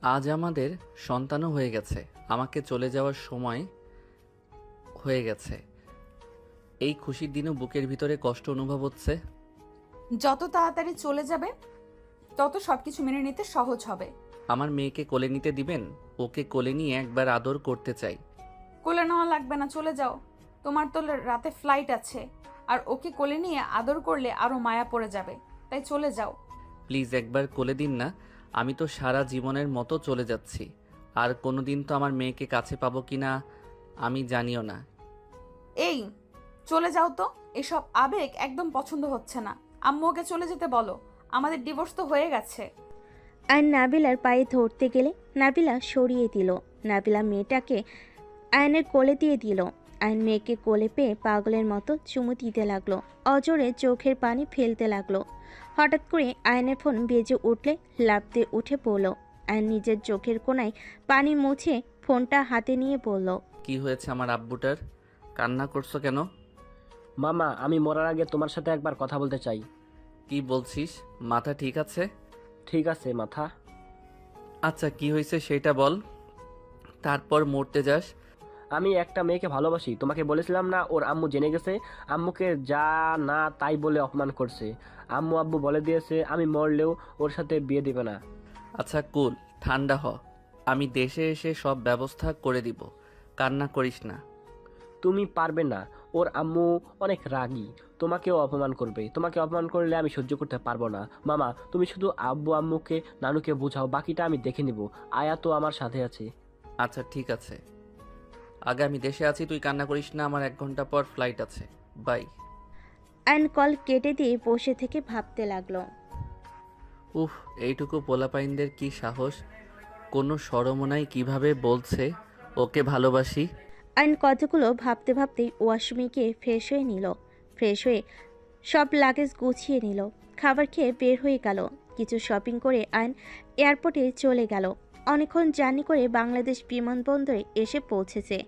আজ আমাদের সন্তানও হয়ে গেছে। আমাকে চলে যাওয়ার সময় হয়ে গেছে। এই খুশির দিনও বুকের ভিতরে কষ্ট অনুভব হচ্ছে। যত তাড়াতাড়ি চলে যাবে তত সবকিছু মেনে নিতে সহজ হবে। আমার মেয়েকে কোলে নিতে দিবেন? ওকে কোলে নিয়ে একবার আদর করতে চাই। কোলে নেওয়া লাগবে না, চলে যাও। তোমার তো রাতে ফ্লাইট আছে, আর ওকে কোলে নিয়ে আদর করলে আরো মায়া পড়ে যাবে, তাই চলে যাও। প্লিজ একবার কোলে দিন না। আমি তো সারা জীবনের মতো চলে যাচ্ছি। আর কোনোদিন তো আমার মেয়েকে কাছে পাবো কি না আমি জানিও না। এই, চলে যাও তো। এসব আবেগ একদম পছন্দ হচ্ছে না। আম্মু ওকে চলে যেতে বলো, আমাদের ডিভোর্স তো হয়ে গেছে। আর নাবিলার পায়ে ধরতে গেলে নাবিলা সরিয়ে দিল। নাবিলা মেয়েটাকে আয়নের কোলে দিয়ে দিল। আয়ন মেয়েকে কোলে পেয়ে পাগলের মতো চুমু দিতে লাগলো। অজরে চোখের পানি ফেলতে লাগলো। হঠাৎ করে আয়নের ফোন বেজে উঠলে লাফ দিয়ে উঠে পড়ল। আয়ন নিজের চোখের কোণায় পানি মুছে ফোনটা হাতে নিয়ে বলল, কি হয়েছে আমার আব্বুটার? কান্না করছো কেন? মামা, আমি মরার আগে তোমার সাথে একবার কথা বলতে চাই। কি বলছিস? মাথা ঠিক আছে? ঠিক আছে মাথা। আচ্ছা, কি হয়েছে সেটা বল, তারপর মরতে যাস। আমি একটা মেয়েকে ভালোবাসি, তোমাকে বলেছিলাম না? ওর আম্মু জেনে গেছে। আম্মুকে যা না তাই বলে অপমান করছে। আম্মু আব্বু বলে দিয়েছে আমি মরলেও ওর সাথে বিয়ে দিবে না। আচ্ছা কুল, ঠান্ডা হ। আমি দেশে এসে সব ব্যবস্থা করে দিব। কান্না করিস না। তুমি পারবে না। ওর আম্মু অনেক রাগী, তোমাকেও অপমান করবে। তোমাকে অপমান করলে আমি সহ্য করতে পারবো না। মামা, তুমি শুধু আব্বু আম্মুকে নানুকে বোঝাও, বাকিটা আমি দেখে নিব। আয়া তো আমার সাথে আছে। আচ্ছা ঠিক আছে, আগে আমি দেশে আছি, তুই কান্না করিস না। আমার 1 ঘন্টা পর ফ্লাইট আছে। বাই। আয়ন কল কেটে দিয়ে বসে থেকে ভাবতে লাগলো। উফ, এইটুকু পোলাপাইনদের কি সাহস! কোনো শরমও নাই, কিভাবে বলছে ওকে ভালোবাসি। আয়ন কতগুলো ভাবতে ভাবতেই ওয়াশরুমে গিয়ে ফ্রেশ হয়ে নিল। ফ্রেশ হয়ে সব লাগেজ গুছিয়ে নিল। খাবার খেয়ে বের হয়ে গেল। কিছু শপিং করে আয়ন এয়ারপোর্টে চলে গেল। অনেকক্ষণ জার্নি করে বাংলাদেশ বিমানবন্দরে এসে পৌঁছেছে।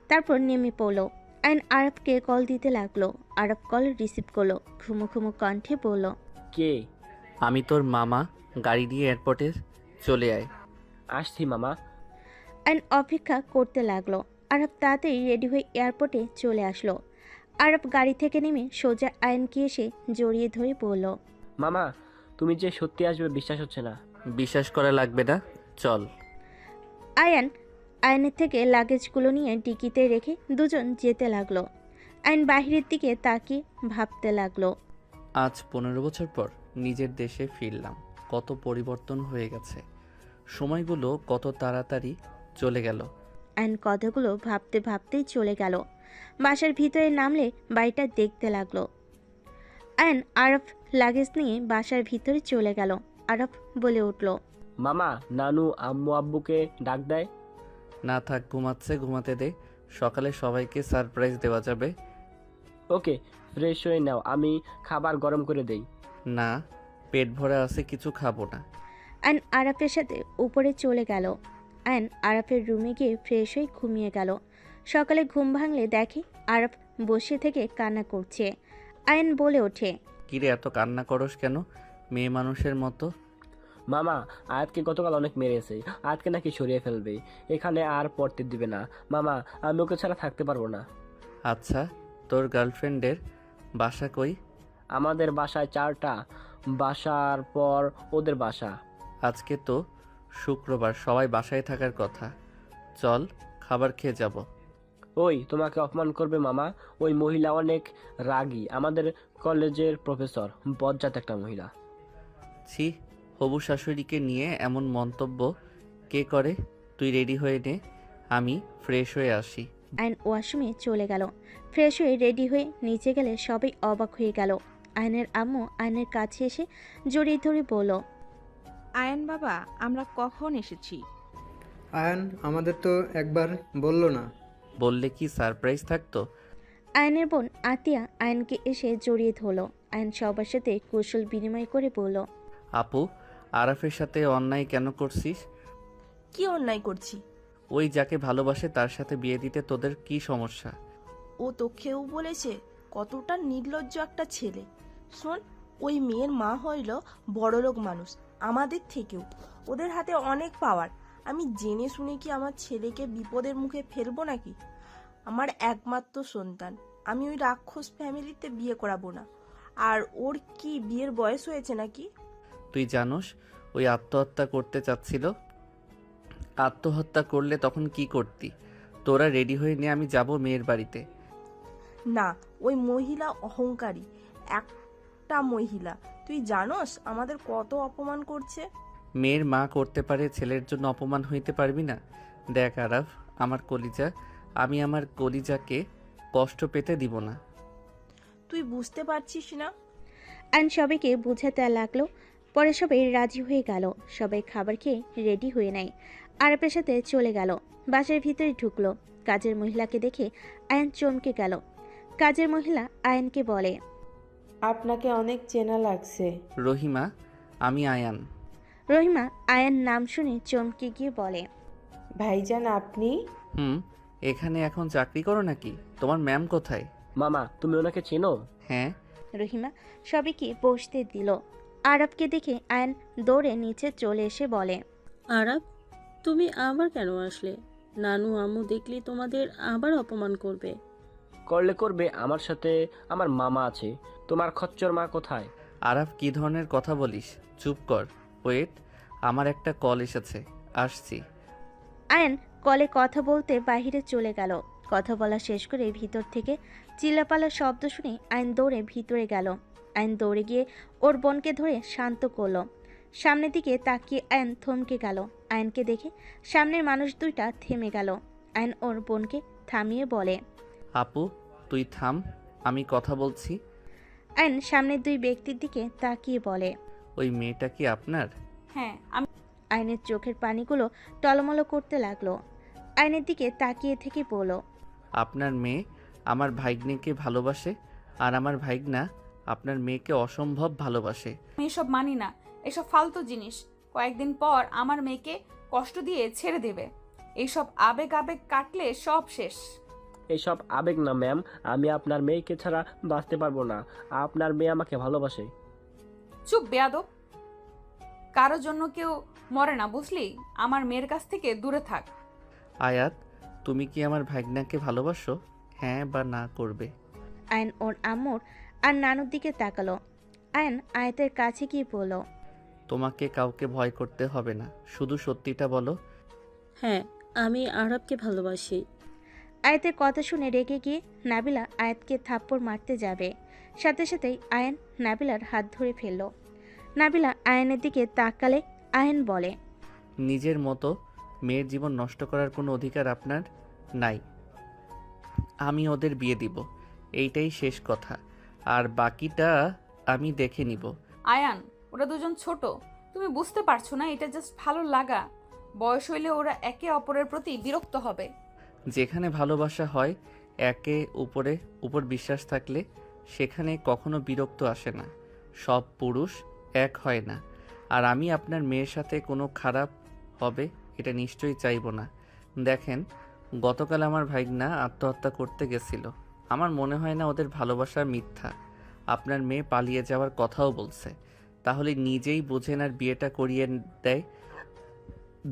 তারপর নেমে পড়ল। আয়ন আরবকে কল দিতে লাগলো। আরব কল রিসিভ করলো। ঘুমো ঘুমো কণ্ঠে বলল, কে? আমি তোর মামা, গাড়ি নিয়ে এয়ারপোর্টে চলে আয়। আসছি মামা। আয়ন অপেক্ষা করতে লাগলো। আরব তাড়াতাড়ি রেডি হয়ে এয়ারপোর্টে চলে আসলো। আরব গাড়ি থেকে নেমে সোজা আয়নকে এসে জড়িয়ে ধরে বলল, মামা, তুমি যে সত্যি আসবে বিশ্বাস হচ্ছে না। বিশ্বাস করা লাগবে না, চল। আয়ান আয়নের থেকে লাগেজগুলো নিয়ে ডিকিতে রেখে দুজন যেতে লাগলো। আয়ন বাহিরের দিকে তাকিয়ে ভাবতে লাগলো। আজ 15 বছর পর নিজের দেশে ফিরলাম। কত পরিবর্তন হয়ে গেছে। সময়গুলো কত তাড়াতাড়ি চলে গেল। আয়ন কথাগুলো ভাবতে ভাবতেই চলে গেল। বাসার ভিতরে নামলে বাড়িটা দেখতে লাগলো। আয়ন আরব লাগেজ নিয়ে বাসার ভিতরে চলে গেল। আরব বলে উঠল, মামা, নানু আম্মু আব্বুকে ডাক দেয়। না থাক, ঘুমাচ্ছে, ঘুমাতে দে। সকালে সবাইকে সারপ্রাইজ দেওয়া যাবে। ওকে, ফ্রেশ হয়ে নাও, আমি খাবার গরম করে দেই। না, পেট ভরা আছে, কিছু খাবো না। আয়ন আরাফের সাথে উপরে চলে গেল। আয়ন আরাফের রুমে গিয়ে ফ্রেশ হয়ে ঘুমিয়ে গেল। সকালে ঘুম ভাঙলে দেখে আরাফ বসে থেকে কান্না করছে। আয়ন বলে ওঠে, কিরে, এত কান্না করস কেন মেয়ে মানুষের মতো? মামা, আয়াতকে গতকাল অনেক মেরেছে। আয়াতকে নাকি সরিয়ে ফেলবে, এখানে আর পড়তে দিবে না। মামা, আমি ওকে ছাড়া থাকতে পারবো না। আচ্ছা, তোর গার্লফ্রেন্ডের বাসা কই? আমাদের বাসায় 4টা, বাসার পর ওদের বাসা। আজকে তো শুক্রবার, সবাই বাসায় থাকার কথা। চল, খাবার খেয়ে যাব। ওই তোমাকে অপমান করবে মামা। ওই মহিলা অনেক রাগী, আমাদের কলেজের প্রফেসর, বজ্জাত একটা মহিলা। ছি, হবু শাশুড়িকে নিয়ে এমন মন্তব্য কে করে? তুই রেডি হয়ে নে, আমি ফ্রেশ হয়ে আসি। আয়ন ওয়াশরুমে চলে গেল। ফ্রেশ হয়ে রেডি হয়ে নিচে গেলে সবাই অবাক হয়ে গেল। আয়নের আম্মু আয়নের কাছে এসে জড়িয়ে ধরে বলল, আয়ান বাবা, আমরা কখন এসেছি? আয়ান আমাদের তো একবার বলল না। বললে কি সারপ্রাইজ থাকতো? আয়নের বোন আতিয়া আয়নকে এসে জড়িয়ে ধরল। আয়ন সবার সাথে কৌশল বিনিময় করে বলল, আপু, আরাফের সাথে অন্যায় কেন করছিস? কি অন্যায় করছি? ওই যাকে ভালোবাসে তার সাথে বিয়ে দিতে তোদের কি সমস্যা? ও তোকেও বলেছে? কতটা নির্লজ্জ একটা ছেলে। শোন, ওই মেয়ের মা হইল বড়লোক মানুষ, আমাদের থেকেও। ওদের হাতে অনেক পাওয়ার। আমি জেনে শুনে কি আমার ছেলেকে বিপদের মুখে ফেলবো নাকি? আমার একমাত্র সন্তান, আমি ওই রাক্ষস ফ্যামিলিতে বিয়ে করাবো না। আর ওর কি বিয়ের বয়স হয়েছে নাকি? তুই জানোস ওই আত্মহত্যা করতে চাচ্ছিল? আত্মহত্যা করলে তখন কি করতি? তোরা রেডি হয়ে নে, আমি যাব মেয়ের বাড়িতে। না, ওই মহিলা অহংকারী একটা মহিলা। তুই জানোস আমাদের কত অপমান করছে? মেয়ের মা করতে পারে, ছেলের জন্য অপমান হইতে পারবি না? দেখ আরাফ, আমার কলিজা, আমি আমার কলিজাকে কষ্ট পেতে দিব না। তুই বুঝতে পারছিস না? আয়ন সবাইকে বোঝাতে লাগলো। পরে সবাই রাজি হয়ে গেল। সবাই খাবার খেয়ে রেডি হয়ে নেয়। আরাপের সাথে চলে গেল। বাসার ভিতরে ঢুকলো। কাজের মহিলাকে দেখে আয়ন চমকে গেল। কাজের মহিলা আয়নকে বলে, আপনাকে অনেক চেনা লাগছে। রহিমা, আমি আয়ান। রহিমা আয়ন নাম শুনে চমকে গিয়ে বলে, ভাইজান আপনি? এখানে এখন চাকরি করো নাকি? তোমার ম্যাম কোথায়? মামা, তুমি ওনাকে চেনো? হ্যাঁ। রহিমা সবাইকে বসতে দিল। আরবকে দেখে আয়ন দৌড়ে নিচে চলে এসে বলে, আরাব, তুমি আবার কেন আসলে? নানু আম্মু দেখলি তোমাদের আবার অপমান করবে। করলে করবে, আমার সাথে আমার মামা আছে। তোমার খচ্চর মা কোথায়? আরাফ, কি ধরনের কথা বলিস? চুপ কর। ওয়েট, আমার একটা কল এসেছে, আসছি। আয়ন কলে কথা বলতে বাইরে চলে গেল। কথা বলা শেষ করে ভিতর থেকে চিল্লাপাল্লার শব্দ শুনে আয়ন দৌড়ে ভিতরে গেল। আয়ন দৌড়ে গিয়ে ওর বোনকে ধরে শান্ত করলো। সামনের দিকে তাকিয়ে আয়ন থমকে গেল। আয়নকে দেখে সামনের মানুষ দুইটা থেমে গেল। আয়ন ওর বোনকে থামিয়ে বলে, আপু, তুই থাম, আমি কথা বলছি। আয়ন সামনের দুই ব্যক্তির দিকে তাকিয়ে বলে, ওই মেয়েটা কি আপনার? হ্যাঁ, আমি। আয়নের চোখের পানিগুলো টলমলো করতে লাগলো। আয়নের দিকে তাকিয়ে থেকে বলল, আপনার মেয়ে আমার ভাগ্নেকে ভালোবাসে, আর আমার ভাগ্না আপনার মেয়েকে অসম্ভব ভালোবাসে। এসব মানি না, এসব ফালতু জিনিস। কয়েকদিন পর আমার মেয়েকে কষ্ট দিয়ে ছেড়ে দেবে। এইসব আবেগ আবেগ কাটলে সব শেষ। এইসব আবেগ না ম্যাম, আমি আপনার মেয়েকে ছাড়া বাঁচতে পারবো না। আপনার মেয়ে আমাকে ভালোবাসে। চুপ বেয়াদব। কারোর জন্য কেউ মরে না, বুঝলি? আমার মেয়ের কাছ থেকে দূরে থাক। আয়াত, তুমি কি আমার ভাগ্নাকে ভালোবাসো? হ্যাঁ বা না করবে? আয়ন ওর আম্মুর আর নানুর দিকে তাকালো। আয়ন আয়াতের কাছে গিয়ে বলল, তোমাকে কাউকে ভয় করতে হবে না, শুধু সত্যিটা বলো। হ্যাঁ, আমি আরবকে ভালোবাসি। আয়াতের কথা শুনে রেগে গিয়ে নাবিলা আয়াতকে থাপ্পড় মারতে যাবে। সাথে সাথেই আয়ন নাবিলার হাত ধরে ফেলল। নাবিলা আয়নের দিকে তাকালে আয়ন বলে, নিজের মতো মেয়ের জীবন নষ্ট করার কোনো অধিকার আপনার নাই। আমি ওদের বিয়ে দিব, এইটাই শেষ কথা, আর বাকিটা আমি দেখে নিব। আয়ান, ওরা দুজন ছোট, তুমি বুঝতে পারছো না? এটা জাস্ট ভালো লাগা। বয়স হইলে ওরা একে অপরের প্রতি বিরক্ত হবে। যেখানে ভালোবাসা হয়, একে উপর বিশ্বাস থাকলে সেখানে কখনো বিরক্ত আসে না। সব পুরুষ এক হয় না, আর আমি আপনার মেয়ের সাথে কোনো খারাপ হবে এটা নিশ্চয়ই চাইবো না। দেখেন, গতকাল আমার ভাইগনা আত্মহত্যা করতে গেছিল। আমার মনে হয় না ওদের ভালোবাসা মিথ্যা। আপনার মেয়ে পালিয়ে যাওয়ার কথাও বলছে। তাহলে নিজেই বুঝেন আর বিয়েটা করিয়ে দেয়,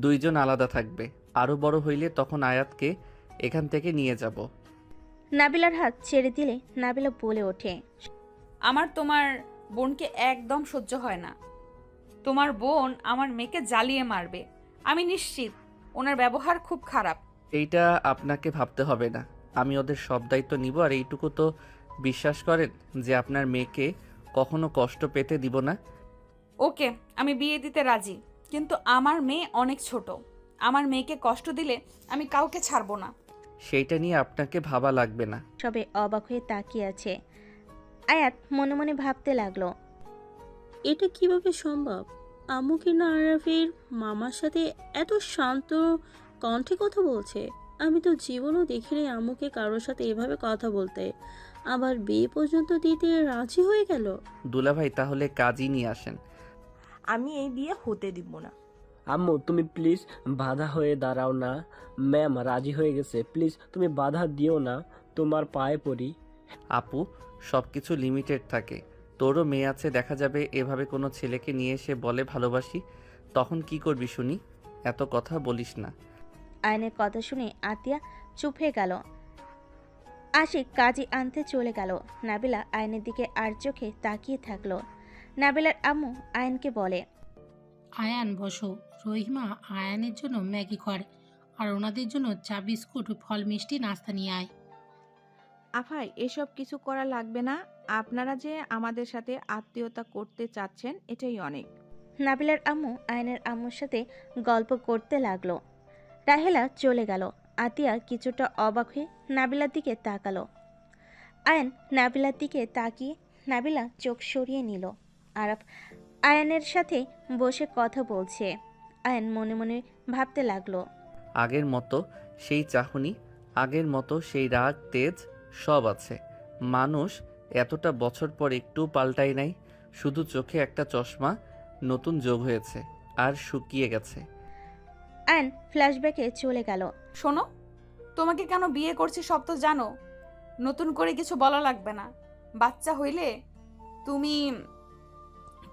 দুইজন আলাদা থাকবে। আরও বড় হইলে তখন আয়াতকে এখান থেকে নিয়ে যাব। নাবিলার হাত ছেড়ে দিলে নাবিলা বলে ওঠে, আমার তোমার বোনকে একদম সহ্য হয় না। তোমার বোন আমার মেয়েকে জ্বালিয়ে মারবে, আমি নিশ্চিত। ওনার ব্যবহার খুব খারাপ। এইটা আপনাকে ভাবতে হবে না, আমি ওদের সব দায়িত্ব নিব। আর এইটুকু তো বিশ্বাস করেন যে আপনার মেয়েকে কখনো কষ্ট পেতে দিব না। ওকে, আমি বিয়ে দিতে রাজি, কিন্তু আমার মেয়ে অনেক ছোট। আমার মেয়েকে কষ্ট দিলে আমি কাউকে ছাড়বো না। সেইটা নিয়ে আপনাকে ভাবা লাগবে না। সবে অবাক হয়ে তাকিয়ে আছে। আয়াত মনে মনে ভাবতে লাগলো, এটা কিভাবে সম্ভব? আম্মু কিনা আরাফের মামার সাথে এত শান্ত কণ্ঠে কথা বলছে। আমি তো জীবনও দেখিনি আম্মুকে কারোর সাথে এভাবে কথা বলতে। আবার বিয়ে পর্যন্ত দিতে রাজি হয়ে গেল। দুলাভাই, তাহলে কাজই নিয়ে আসেন। আমি এই বিয়ে হতে দিব না। আম্মু, তুমি প্লিজ বাধা হয়ে দাঁড়াও না। ম্যাম রাজি হয়ে গেছে, প্লিজ তুমি বাধা দিও না, তোমার পায়ে পড়ি। আপু, সব কিছু লিমিটেড থাকে। তোরও মেয়ে আছে, দেখা যাবে এভাবে কোনো ছেলেকে নিয়ে এসে বলে ভালোবাসি, তখন কি করবি শুনি? এত কথা বলিস না। আয়নের কথা শুনে আতিয়া চুপ হয়ে গেল। আশিক কাজী আনতে চলে গেল। নাবিলা আয়নের দিকে আর চোখে তাকিয়ে থাকলো। নাবিলার আম্মু আয়নকে বলে, আয়ান বসো, রহিমা আয়ানের জন্য ম্যাগি কর আর ওনাদের জন্য চা বিস্কুট ফল মিষ্টি নাস্তা নিয়ে আয়। আফাই, এসব কিছু করা লাগবে না। আপনারা যে আমাদের সাথে আত্মীয়তা করতে চাচ্ছেন এটাই অনেক। নাবিলার আম্মু আয়নের আম্মুর সাথে গল্প করতে লাগলো। রাহেলা চলে গেল। আতিয়া কিছুটা অবাক হয়ে নাবিলার দিকে তাকালো। আয়ন নাবিলার দিকে তাকিয়ে নাবিলা চোখ সরিয়ে নিল। আরাফ আয়নের সাথে বসে কথা বলছে। আয়ন মনে মনে ভাবতে লাগলো, আগের মতো সেই চাহনি, আগের মতো সেই রাগ তেজ সব আছে। মানুষ এতটা বছর পর একটু পাল্টায় নাই, শুধু চোখে একটা চশমা নতুন যোগ হয়েছে আর শুকিয়ে গেছে। আয়ন ফ্ল্যাশব্যাকে চলে গেল। শোনো, তোমাকে কেন বিয়ে করছি সব তো জানো। নতুন করে কিছু বলা লাগবে না। বাচ্চা হইলে তুমি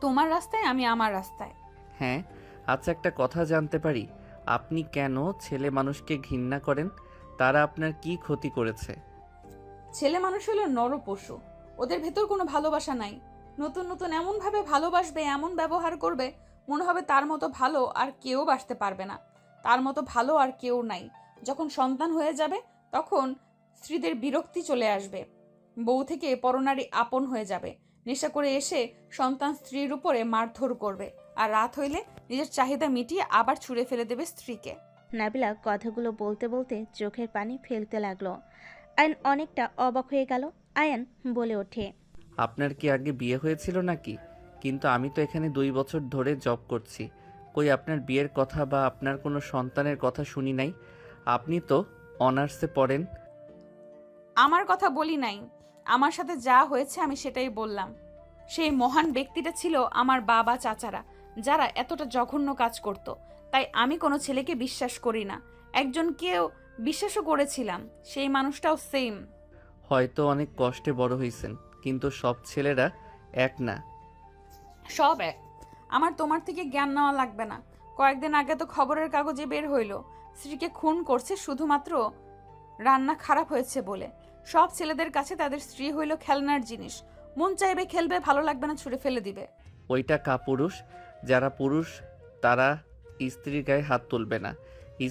তোমার রাস্তায়, আমি আমার রাস্তায়। হ্যাঁ, আচ্ছা একটা কথা জানতে পারি? আপনি কেন ছেলে মানুষকে ঘৃণা করেন? তারা আপনার কি ক্ষতি করেছে? ছেলে মানুষ হলো নর পশু, ওদের ভেতর কোনো ভালোবাসা নাই। নতুন নতুন এমন ভাবে ভালোবাসবে, এমন ব্যবহার করবে, মনে হবে তার মতো ভালো আর কেউ বাসতে পারবে না, তার মতো ভালো আর কেউ নাই। যখন সন্তান হয়ে যাবে তখন স্ত্রীদের বিরক্তি চলে আসবে, বউ থেকে পরনারী আপন হয়ে যাবে। নেশা করে এসে সন্তান স্ত্রীর উপরে মারধর করবে, আর রাত হইলে নিজের চাহিদা মিটিয়ে আবার ছুঁড়ে ফেলে দেবে স্ত্রীকে। নাবিলা কথাগুলো বলতে বলতে চোখের পানি ফেলতে লাগলো। আয়ন অনেকটা অবাক হয়ে গেল। আয়ন বলে ওঠে, আপনার কি আগে বিয়ে হয়েছিল নাকি? কিন্তু আমি তো এখানে 2 বছর ধরে জব করছি, কই আপনার বিয়ের কথা বা আপনার কোনো সন্তানের কথা শুনি নাই। আপনি তো অনার্সে পড়েন। আমার কথা বলি নাই, আমার সাথে যা হয়েছে আমি সেটাই বললাম। সেই মহান ব্যক্তিটা ছিল আমার বাবা চাচারা, যারা এতটা জঘন্য কাজ করত। তাই আমি কোনো ছেলেকে বিশ্বাস করি না। একজনকেও বিশ্বাসও করেছিলাম, সেই মানুষটাও সেম। হয়তো অনেক কষ্টে বড় হয়েছেন, কিন্তু সব ছেলেরা এক না। সব এক। আমার তোমার থেকে জ্ঞান নেওয়া লাগবে না। কয়েকদিন আগে তো খবরের কাগজে বের হইল স্ত্রীকে খুন করছে শুধুমাত্র রান্না খারাপ হয়েছে বলে। সব ছেলেদের কাছে তাদের স্ত্রী হইল খেলনার জিনিস, মন চাইবে খেলবে, ভালো লাগবে না ছুঁড়ে ফেলে দিবে। ওইটা কাপুরুষ। যারা পুরুষ তারা স্ত্রীর গায়ে হাত তুলবে না।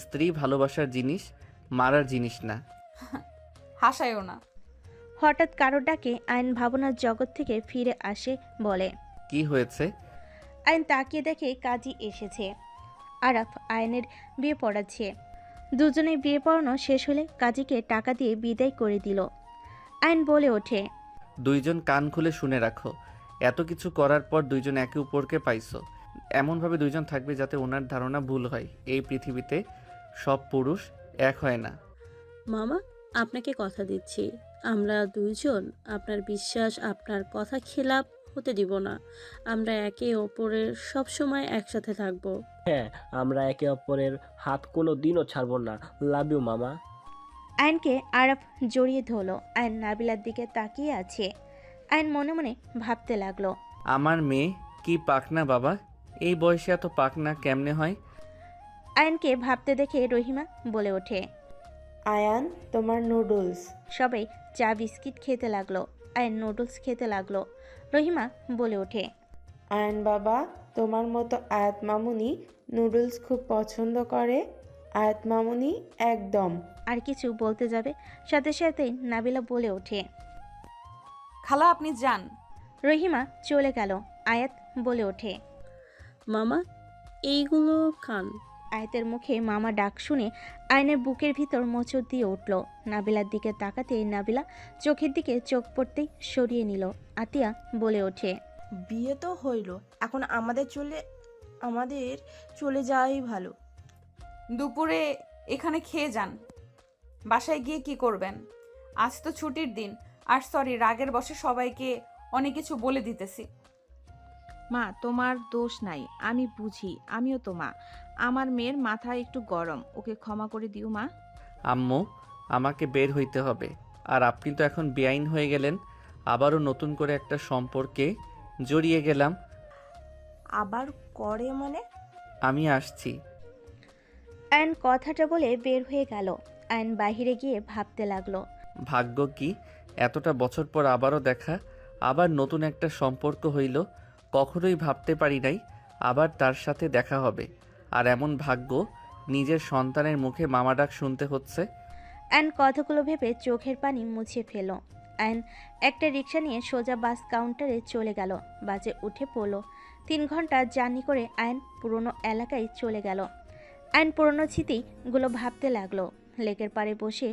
স্ত্রী ভালোবাসার জিনিস, মারার জিনিস না। হাসায়ও না। হঠাৎ কারো ডাকে আয়ন ভাবনার জগৎ থেকে ফিরে আসে। বলে, কি হয়েছে? আয়ন তাকিয়ে দেখে কাজী এসেছে। আরাফ আয়নের বিয়ে পড়াচ্ছে। দুজনে বিয়ে পড়ানো শেষ হলে কাজীকে টাকা দিয়ে বিদায় করে দিল। আয়ন বলে ওঠে, দুইজন কান খুলে শুনে রাখো, এত কিছু করার পর দুইজন একে অপরকে পাইছো। এমনভাবে দুইজন থাকবে যাতে ওনার ধারণা ভুল হয়। এই পৃথিবীতে সব পুরুষ এক হয় না। মামা, আপনাকে কথা দিচ্ছি, আমরা দুইজন আপনার বিশ্বাস, আপনার কথা খেলাপ হতে দিব না। আমরা একে অপরের সব সময় একসাথে থাকব। হ্যাঁ, আমরা একে অপরের হাত কোনো দিনও ছাড়বো না। লাভ ইউ মামা। আয়নকে আরাফ জড়িয়ে ধরল। আয়ন নাবিলার দিকে তাকিয়ে আছে। আয়ন মনে মনে ভাবতে লাগলো, আমার মেয়ে কি পাকনা বাবা? এই বয়সে এত পাকনা কেমনে হয়? আয়নকে ভাবতে দেখে রহিমা বলে ওঠে, আয়ান, তোমার নুডলস। সবাই চা বিস্কিট খেতে লাগলো। আয়ন নুডলস খেতে লাগলো। রহিমা বলে ওঠে, আয়ান বাবা, তোমার মতো আয়াত মামুনি নুডলস খুব পছন্দ করে। আয়াত মামুনি একদম। আর কিছু বলতে যাবে, সাথে সাথেই নাবিলা বলে ওঠে, খালা আপনি যান। রহিমা চলে গেল। আয়াত বলে ওঠে, মামা, এইগুলো খান। আয়াতের মুখে মামা ডাক শুনে আয়নের বুকের ভিতর মোচড় দিয়ে উঠল। নাবিলার দিকে তাকাতেই নাবিলা চোখের দিকে চোখ পড়তেই সরিয়ে নিল। আতিয়া বলে ওঠে, বিয়ে তো হইল, এখন আমাদের চলে যাওয়াই ভালো। দুপুরে এখানে খেয়ে যান। বাসায় গিয়ে কি করবেন? আজ তো ছুটির দিন। আর সরি, রাগের বশে সবাইকে অনেক কিছু বলে দিতেছি। মা, তোমার দোষ নাই, আমি বুঝি, আমিও তো মা। আমার মেয়ের মাথা একটু গরম, ওকে ক্ষমা করে দিও মা। আম্মু, আমাকে বের হইতে হবে। আর আপনি তো এখন বেআইন হয়ে গেলেন, আবারও নতুন করে একটা সম্পর্কে জড়িয়ে গেলাম। আবার করে মানে? আমি আসছি। আয়ন কথাটা বলে বের হয়ে গেল। আয়ন বাহিরে গিয়ে ভাবতে লাগলো। ভাগ্য কি, এতটা বছর পর আবারও দেখা, আবার নতুন একটা সম্পর্ক হইল। কখনোই ভাবতে পারি নাই আবার তার সাথে দেখা হবে। আর এমন ভাগ্য, নিজের সন্তানের মুখে মামা ডাক শুনতে হচ্ছে। আয়ন কথাগুলো ভেবে চোখের পানি মুছে ফেল। আয়ন একটা রিক্সা নিয়ে সোজা বাস কাউন্টারে চলে গেল। বাসে উঠে পড়ল। 3 ঘন্টা জার্নি করে আয়ন পুরনো এলাকায় চলে গেল। আয়ন পুরনো স্মৃতিগুলো ভাবতে লাগলো। লেকের পাড়ে বসে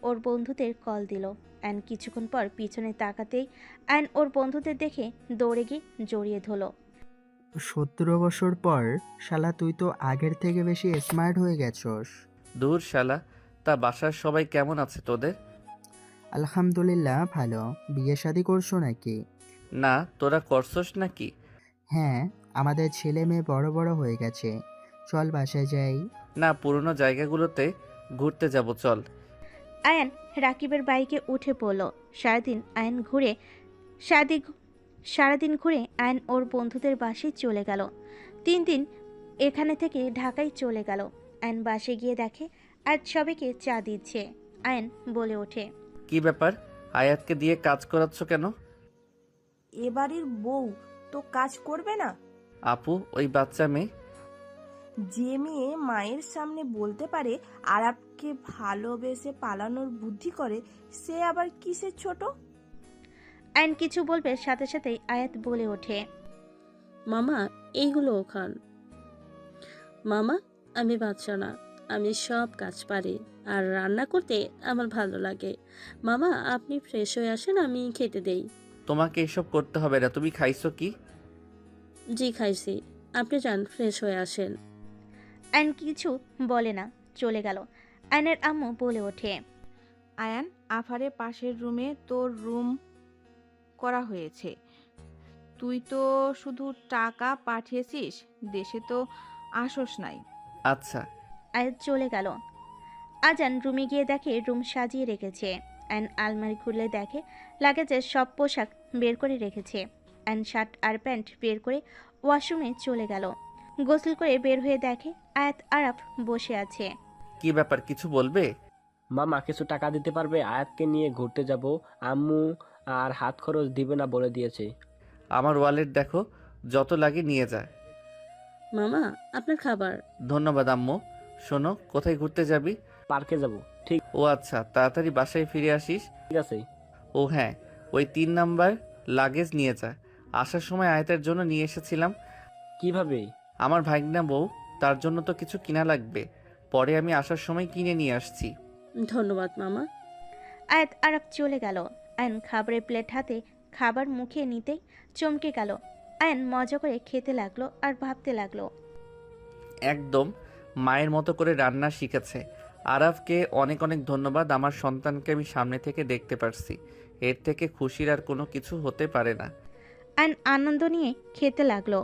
ওর বন্ধুদের কল দিল। আয়ন কিছুক্ষণ পর পিছনে তাকাতেই আয়ন ওর বন্ধুদের দেখে দৌড়ে গিয়ে জড়িয়ে ধরল। 17 বছর পর শালা তুই তো আগের থেকে বেশি স্মার্ট হয়ে গেছস। দূর শালা, তা বাসার সবাই কেমন আছে তোদের? আলহামদুলিল্লাহ ভালো। বিয়ে শাদী করছো নাকি? না, তোরা করছস নাকি? হ্যাঁ, আমাদের ছেলে মেয়ে বড় বড় হয়ে গেছে। চল বাসায় যাই। না, পুরনো জায়গাগুলোতে ঘুরতে যাব, চল। আয়ান রাকিবের বাইকে উঠে পড়ল। সারাদিন ঘুরে আয়ন ওর বন্ধুদের বাসায় চলে গেল। 3 দিন এখানে থেকে ঢাকায় চলে গেল। আয়ন বাসে গিয়ে দেখে আজ সবাইকে চা দিচ্ছে। আয়ন বলে ওঠে, কি ব্যাপার, আয়াতকে দিয়ে কাজ করাচ্ছ কেন? এবাড়ির বউ তো কাজ করবে না? আপু, ওই বাচ্চা মেয়ে। যে মেয়ে মায়ের সামনে বলতে পারে আরাবকে ভালোবেসে পালানোর বুদ্ধি করে, সে আবার কিসের ছোট? আয়ন কিছু বলবে সাথে সাথেই আয়াত বলে ওঠে, মামা এইগুলো ওখান। মামা, আমি বাচ্চা না, আমি সব কাজ পারি আর রান্না করতে আমার ভালো লাগে। মামা আপনি ফ্রেশ হয়ে আসেন, আমি খেতে দেই। তোমাকে এসব করতে হবে না, তুমি খাইছো কি? জি খাইছি, আপনি যান ফ্রেশ হয়ে আসেন। আয়ন কিছু বলে না, চলে গেল। আয়নের আম্মু বলে ওঠে, আয়ান, আফারের পাশের রুমে তোর রুম করা হয়েছে। তুই তো শুধু টাকা পাঠিয়েছিস, দেশে তো আসস নাই। আচ্ছা। আয়াত চলে গেল। আজান রুমে গিয়ে দেখে রুম সাজিয়ে রেখেছে। আয়ন আলমারি খুলে দেখে লাগেজের সব পোশাক বের করে রেখেছে। আয়ন শার্ট আর প্যান্ট বের করে ওয়াশরুমে চলে গেল। গোসল করে বের হয়ে দেখে আয়াত আরাফ বসে আছে। কি ব্যাপার, কিছু বলবে? মামা কিছু টাকা দিতে পারবে? আয়াতকে নিয়ে ঘুরতে যাব। আম্মু আর হাত খরচ দিবে না বলে দিয়েছে। আমার ওয়ালেট দেখো, যত লাগে নিয়ে যায়। মামা আপনার খাবার। ধন্যবাদ আম্মু। শোনো, কোথায় ঘুরতে যাবি? পার্কে যাব। ঠিক ও আচ্ছা, তাড়াতাড়ি বাসায় ফিরে আসিস। ঠিক আছে। ও হ্যাঁ, ওই 3 নাম্বার লাগেজ নিয়ে যা। আসার সময় আয়াতের জন্য নিয়ে এসেছিলাম। কিভাবে? আমার ভাগনা বউ, তার জন্য তো কিছু কিনা লাগবে, পরে আমি আসার সময় কিনে নিয়ে আসছি। ধন্যবাদ মামা। আয়াত আরাফ চলে গেল। আয়ন খাবারের প্লেট হাতে খাবার মুখে নিতেই চমকে গেল। আয়ন মজা করে খেতে লাগলো আর ভাবতে লাগলো, একদম মায়ের মতো করে রান্না শিখেছে। আরাফকে অনেক অনেক ধন্যবাদ। আমার সন্তানকে আমি সামনে থেকে দেখতে পারছি, এর থেকে খুশির আর কোনো কিছু হতে পারে না। আয়ন আনন্দ নিয়ে খেতে লাগলো।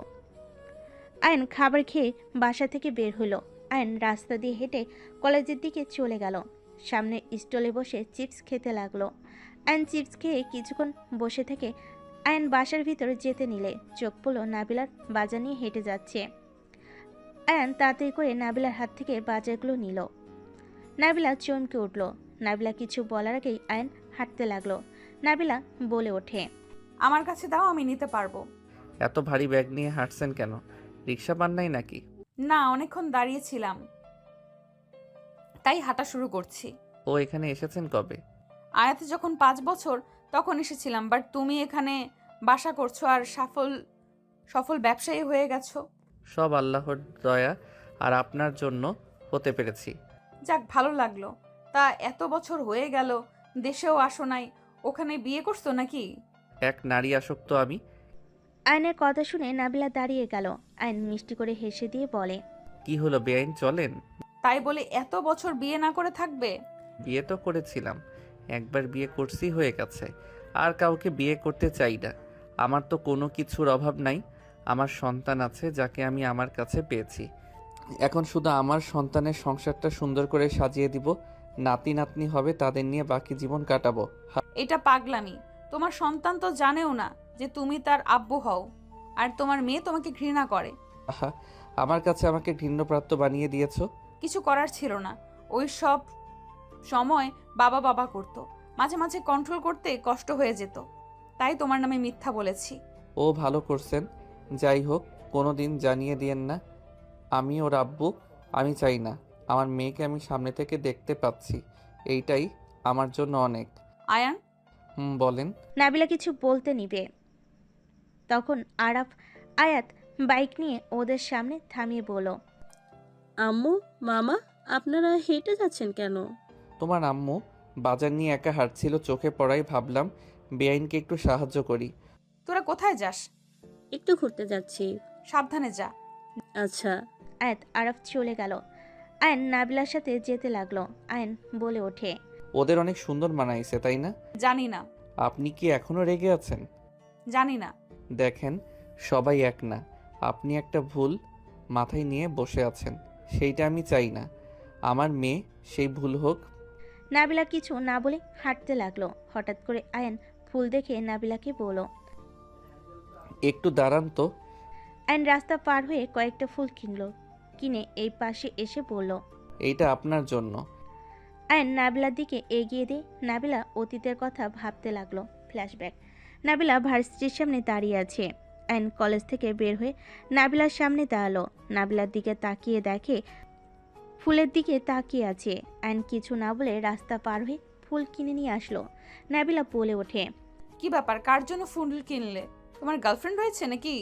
আয়ন খাবার খেয়ে বাসা থেকে বের হলো। আয়ন রাস্তা দিয়ে হেঁটে কলেজের দিকে চলে গেল। সামনে স্টলে বসে চিপস খেতে লাগলো। আয়ন চিপস খেয়ে কিছুক্ষণ বসে থেকে আয়ন বাসার ভিতরে যেতে নিলে চোখ পড়ল নাবিলার বাজার নিয়ে হেঁটে যাচ্ছে। আয়ন তাড়াতাড়ি করে নাবিলার হাত থেকে বাজারগুলো নিল। নাবিলা চমকে উঠল। নাবিলা কিছু বলার আগেই আয়ন হাঁটতে লাগলো। নাবিলা বলে ওঠে, আমার কাছে দাও, আমি নিতে পারবো। এত ভারী ব্যাগ নিয়ে হাঁটছেন কেন? রিক্সা পান নাই নাকি? না, অনেকক্ষণ দাঁড়িয়েছিলাম, তাই হাঁটা শুরু করছি। ও এখানে এসেছেন কবে? আয়াতে যখন 5 বছর তখন এসেছিলাম, বাট তুমি এখানে বাসা করছো আর সফল ব্যবসায়ী হয়ে গেছো। সব আল্লাহর দয়া আর আপনার জন্য হতে পেরেছি। যাক, ভালো লাগলো। তা এত বছর হয়ে গেল, দেশেও আসো নাই, ওখানে বিয়ে করছো নাকি? এক নারী আসক্ত আমি। আয়নের কথা শুনে নাবিলা দাঁড়িয়ে গেল। আয়ন মিষ্টি করে হেসে দিয়ে বলে, কি হলো বেআইন, চলেন? তাই বলে এত বছর বিয়ে না করে থাকবে? বিয়ে তো করেছিলাম, একবার বিয়ে করছি, হয়ে গেছে। আর কাউকে বিয়ে করতে চাই না। আমার তো কোনো কিছুর অভাব নাই। আমার সন্তান আছে, যাকে আমি আমার কাছে পেয়েছি। এখন শুধু আমার সন্তানের সংসারটা সুন্দর করে সাজিয়ে দিব। নাতি নাতনি হবে, তাদের নিয়ে বাকি জীবন কাটাবো। এটা পাগলামি। তোমার সন্তান তো জানেও না যে তুমি তার আব্বু হও। আর তোমার মেয়ে তোমাকে ঘৃণা করে। আহা, আমার কাছে আমাকে ঘৃণ্যপ্রাপ্ত বানিয়ে দিয়েছো। কিছু করার ছিল না। ওই সব সময় বাবা বাবা করতো, মাঝে মাঝে কন্ট্রোল করতে কষ্ট হয়ে যেত, তাই তোমার নামে মিথ্যা বলেছি। ও ভালো করছেন। যাই হোক, কোনো দিন জানিয়ে দিয়েন না আমি ওর আব্বু। আমি চাই না আমার মেয়েকে আমি সামনে থেকে দেখতে পাচ্ছি, এইটাই আমার জন্য অনেক। আয়ান, বলেন। নাবিলা কিছু বলতে নিবে, তখন আয়াত বাইক নিয়ে ওদের সামনে থামিয়ে বলল, আম্মু, মামা, আপনারা হেঁটে যাচ্ছেন কেন? তোমার আম্মু বাজার নিয়ে একা হাঁটছিল, চোখে পড়াই ভাবলাম বেআইনকে একটু সাহায্য করি। তোরা কোথায় যাস? একটু ঘুরতে যাচ্ছি। সাবধানে যা। আচ্ছা। আরাফ চলে গেল। আয়ন নাবিলার সাথে যেতে লাগলো। আয়ন বলে ওঠে, ওদের অনেক সুন্দর মানাইছে, তাই না? জানি না। আপনি কি এখনো রেগে আছেন? জানি না। দেখেন, সবাই এক না। আপনি একটা ভুল মাথায় নিয়ে বসে আছেন, সেইটা আমি চাই না আমার মেয়ে সেই ভুল হোক। নাবিলা কিছু না বলে হাঁটতে লাগলো। হঠাৎ করে আয়ন ফুল দেখে নাবিলাকে বলল, একটু দাঁড়ান তো। আয়ন রাস্তা পার হয়ে কয়েকটা ফুল কিনে এই পাশে এসে বলল, এইটা আপনার জন্য। আয়ন নাবিলার দিকে এগিয়ে দিয়ে নাবিলা অতীতের কথা ভাবতে লাগলো। ফ্ল্যাশব্যাক। নাবিলা ভার্সিটির সামনে দাঁড়িয়ে আছে। আয়ন কলেজ থেকে বের হয়ে নাবিলার সামনে দাঁড়ালো। নাবিলার দিকে তাকিয়ে দেখে ফুলের দিকে তাকিয়ে আছে। আয়ন কিছু না বলে রাস্তা পার হয়ে ফুল কিনে নিয়ে আসলো। নাবিলা বলে ওঠে, কি ব্যাপার, কার জন্য ফুল কিনলে? তোমার গার্লফ্রেন্ড হয়েছে নাকি?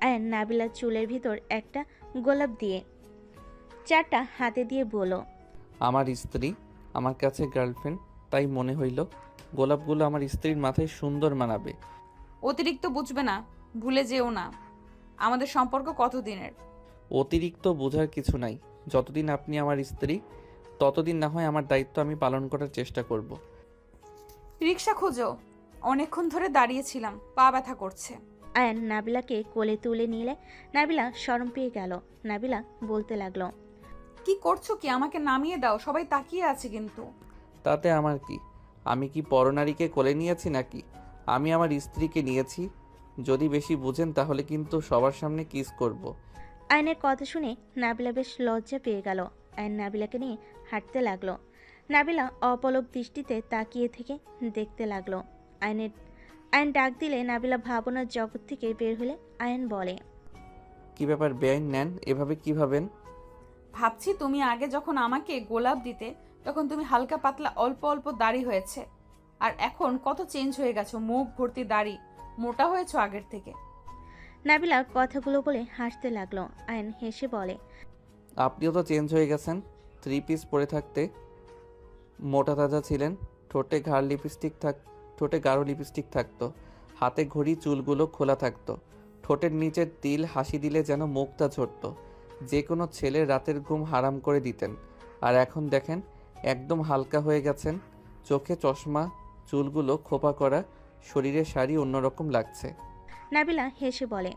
আয়ন নাবিলার চুলের ভিতর একটা গোলাপ দিয়ে 4টা হাতে দিয়ে বলল, আমার স্ত্রী আমার কাছে গার্লফ্রেন্ড, তাই মনে হইল গোলাপগুলো আমার স্ত্রীর মাথায় সুন্দর মানাবে। অতিরিক্ত বুঝবে না, ভুলে যেও না আমাদের সম্পর্ক কতদিনের। অতিরিক্ত বোঝার কিছু নাই। যতদিন আপনি আমার স্ত্রী, ততদিন না হয় আমার দায়িত্ব আমি পালন করার চেষ্টা করব। রিক্সা খোঁজো, অনেকক্ষণ ধরে দাঁড়িয়েছিলাম, পা ব্যথা করছে। আয়ন নাবিলাকে কোলে তুলে নিলে নাবিলা শরম পেয়ে গেল। নাবিলা বলতে লাগলো, কি করছো কি? আমাকে নামিয়ে দাও, সবাই তাকিয়ে আছে কিন্তু। তাতে আমার কি? আমি কি পরনারীকে কোলে নিয়েছি নাকি? আমি আমার স্ত্রীকে নিয়েছি। যদি বেশি বুঝেন তাহলে কিন্তু সবার সামনে কিস করব। আয়নের কথা শুনে নাবিলা বেশ লজ্জা পেয়ে গেল। আয়ন নাবিলাকে নিয়ে হাঁটতে লাগলো। নাবিলা অপলক দৃষ্টিতে তাকিয়ে থেকে দেখতে লাগলো। আয়ন ডাক দিলে নাবিলা ভাবনার জগৎ থেকে বের হলে আয়ন বলে, কি ব্যাপার বেআইন নেন এভাবে কি ভাবেন? ভাবছি তুমি আগে যখন আমাকে গোলাপ দিতে তখন তুমি হালকা পাতলা অল্প অল্প দাড়ি হয়েছে, আর এখন কত চেঞ্জ হয়ে গেছো, মুখ ভর্তি দাড়ি, মোটা হয়েছো আগের থেকে। নাবিলা কথাগুলো বলে হাসতে লাগলো। আয়ন হেসে বলে, আপনিও তো চেঞ্জ হয়ে গেছেন। 3 পিস পরে থাকতে মোটা তাজা ছিলেন, ঠোঁটে গাঢ় লিপস্টিক থাকতো, হাতে ঘড়ি, চুলগুলো খোলা থাকতো, ঠোঁটের নিচের তিল হাসি দিলে যেন মুখটা ঝরতো, যে কোনো ছেলের রাতের ঘুম হারাম করে দিতেন। আর এখন দেখেন একদম হালকা হয়ে গেছেন, চোখে চশমা, চুলগুলো খোপা করা, শরীরে শাড়ি, অন্যরকম লাগছে। নাবিলা হেসে বলে,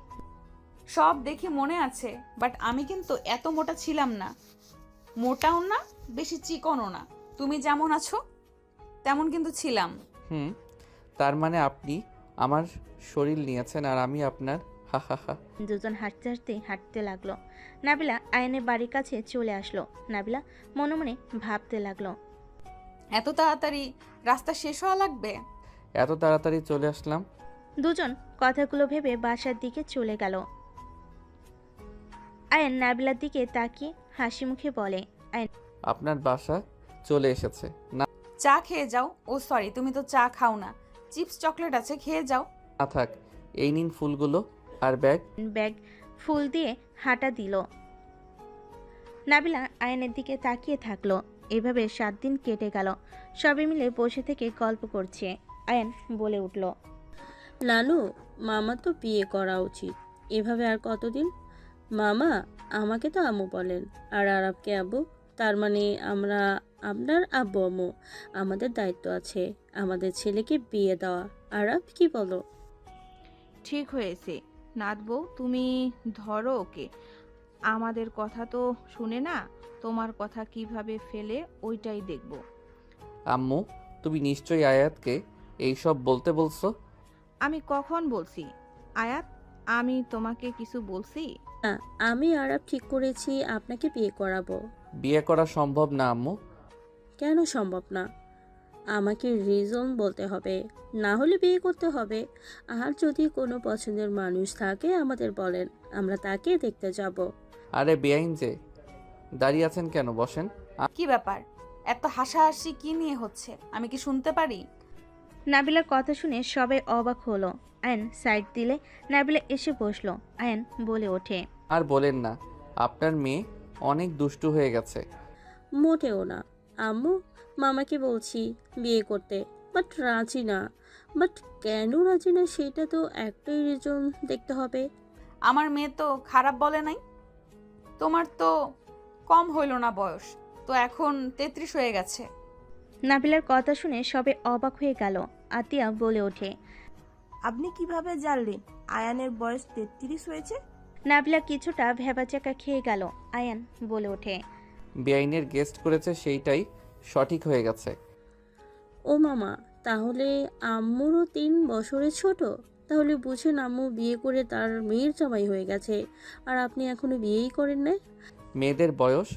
সব দেখি মনে আছে, বাট আমি কিন্তু এত মোটা ছিলাম না, মোটাও না বেশি চিকনও না, তুমি যেমন আছো তেমন কিন্তু ছিলাম। তার মানে আপনি আমার শরীর নিয়েছেন আর আমি আপনার। হা হা হা। দুজন হাঁটতে লাগলো। নাবিলা আয়নের বাড়ির কাছে চলে আসলো। নাবিলা মনে মনে ভাবতে লাগলো, এত তাড়াতাড়ি রাস্তা শেষ হওয়া লাগবে? এত তাড়াতাড়ি চলে আসলাম। দুজন কথাগুলো ভেবে বাসার দিকে চলে গেল। আয়ন নাবিলার দিকে তাকিয়ে হাসি মুখে বলে, আপনার বাসা চলে এসেছে না? চা খেয়ে যাও। ও সরি, তুমি তো চা খাও না, চিপস চকলেট আছে, খেয়ে যাও। না থাক, এই নিন ফুলগুলো আর ব্যাগ ফুল দিয়ে হাঁটা দিল। নাবিলা আয়নের দিকে তাকিয়ে থাকলো। এভাবে 7 দিন কেটে গেল। সবাই মিলে বসে থেকে গল্প করছে। আয়ন বলে উঠল, নানু, মামা তো বিয়ে করা উচিত। এভাবে আর কতদিন? মামা আমাকে তো আম্মু বলেন, আর আরবকে আব্বু। তার মানে আমরা আপনার আব্বু আম্মু। আমাদের দায়িত্ব আছে আমাদের ছেলেকে বিয়ে দেওয়া। আরব, কি বলো? ঠিক হয়েছে নাত বউ, তুমি ধরো ওকে। আমাদের কথা তো শুনে না, তোমার কথা কিভাবে ফেলে ওইটাই দেখব। আম্মু, তুমি নিশ্চয়ই আয়াতকে এইসব বলতে বলছো? আমি কখন বলছি? আয়াত আমি তোমাকে কিছু বলছি? না, আমি আরাপ ঠিক করেছি আপনাকে বিয়ে করাবো। বিয়ে করা সম্ভব না আম্মু। কেন সম্ভব না? আমাকে রিজন বলতে হবে, না হলে বিয়ে করতে হবে। আর যদি কোনো পছন্দের মানুষ থাকে আমাদের বলেন, আমরা তাকে দেখতে যাব। আরে বেআইন যে, দাঁড়িয়ে আছেন কেন? বসেন। কি ব্যাপার? এত হাসাহাসি কি নিয়ে হচ্ছে? আমি কি শুনতে পারি? নাবিলার কথা শুনে সবাই অবাক হলো। আয়ন সাইড দিলে নাবিলা এসে বসলো। আয়ন বলে ওঠে, আর বলেন না, আপনার মেয়ে অনেক দুষ্টু হয়ে গেছে। মোটেও না আম্মু, মামাকে বলছি বিয়ে করতে, বাট রাজি না। বাট কেন রাজি না সেটা তো একটাই রিজন দেখতে হবে। আমার মেয়ে তো খারাপ বলে নাই। তোমার তো কম হইল না বয়স, তো এখন 33 হয়ে গেছে। নাবিলার কথা শুনে সবাই অবাক হয়ে গেল। আতিয়া বলে ওঠে, আপনি কিভাবে জানলেন আয়ানের বয়স 33 হয়েছে? নাবিলা কিছুটা ভেবাচাকা খেয়ে গেল। আয়ান বলে ওঠে, বেআইনের গেস্ট করেছে, সেইটাই সঠিক হয়ে গেছে। ও মামা, তাহলে আম্মুরও 3 বছরের ছোট। তাহলে বুঝেন আম্মু বিয়ে করে তার মেয়ের জামাই হয়ে গেছে, আর আপনি এখনো বিয়েই করেন না। মেয়েদের বয়স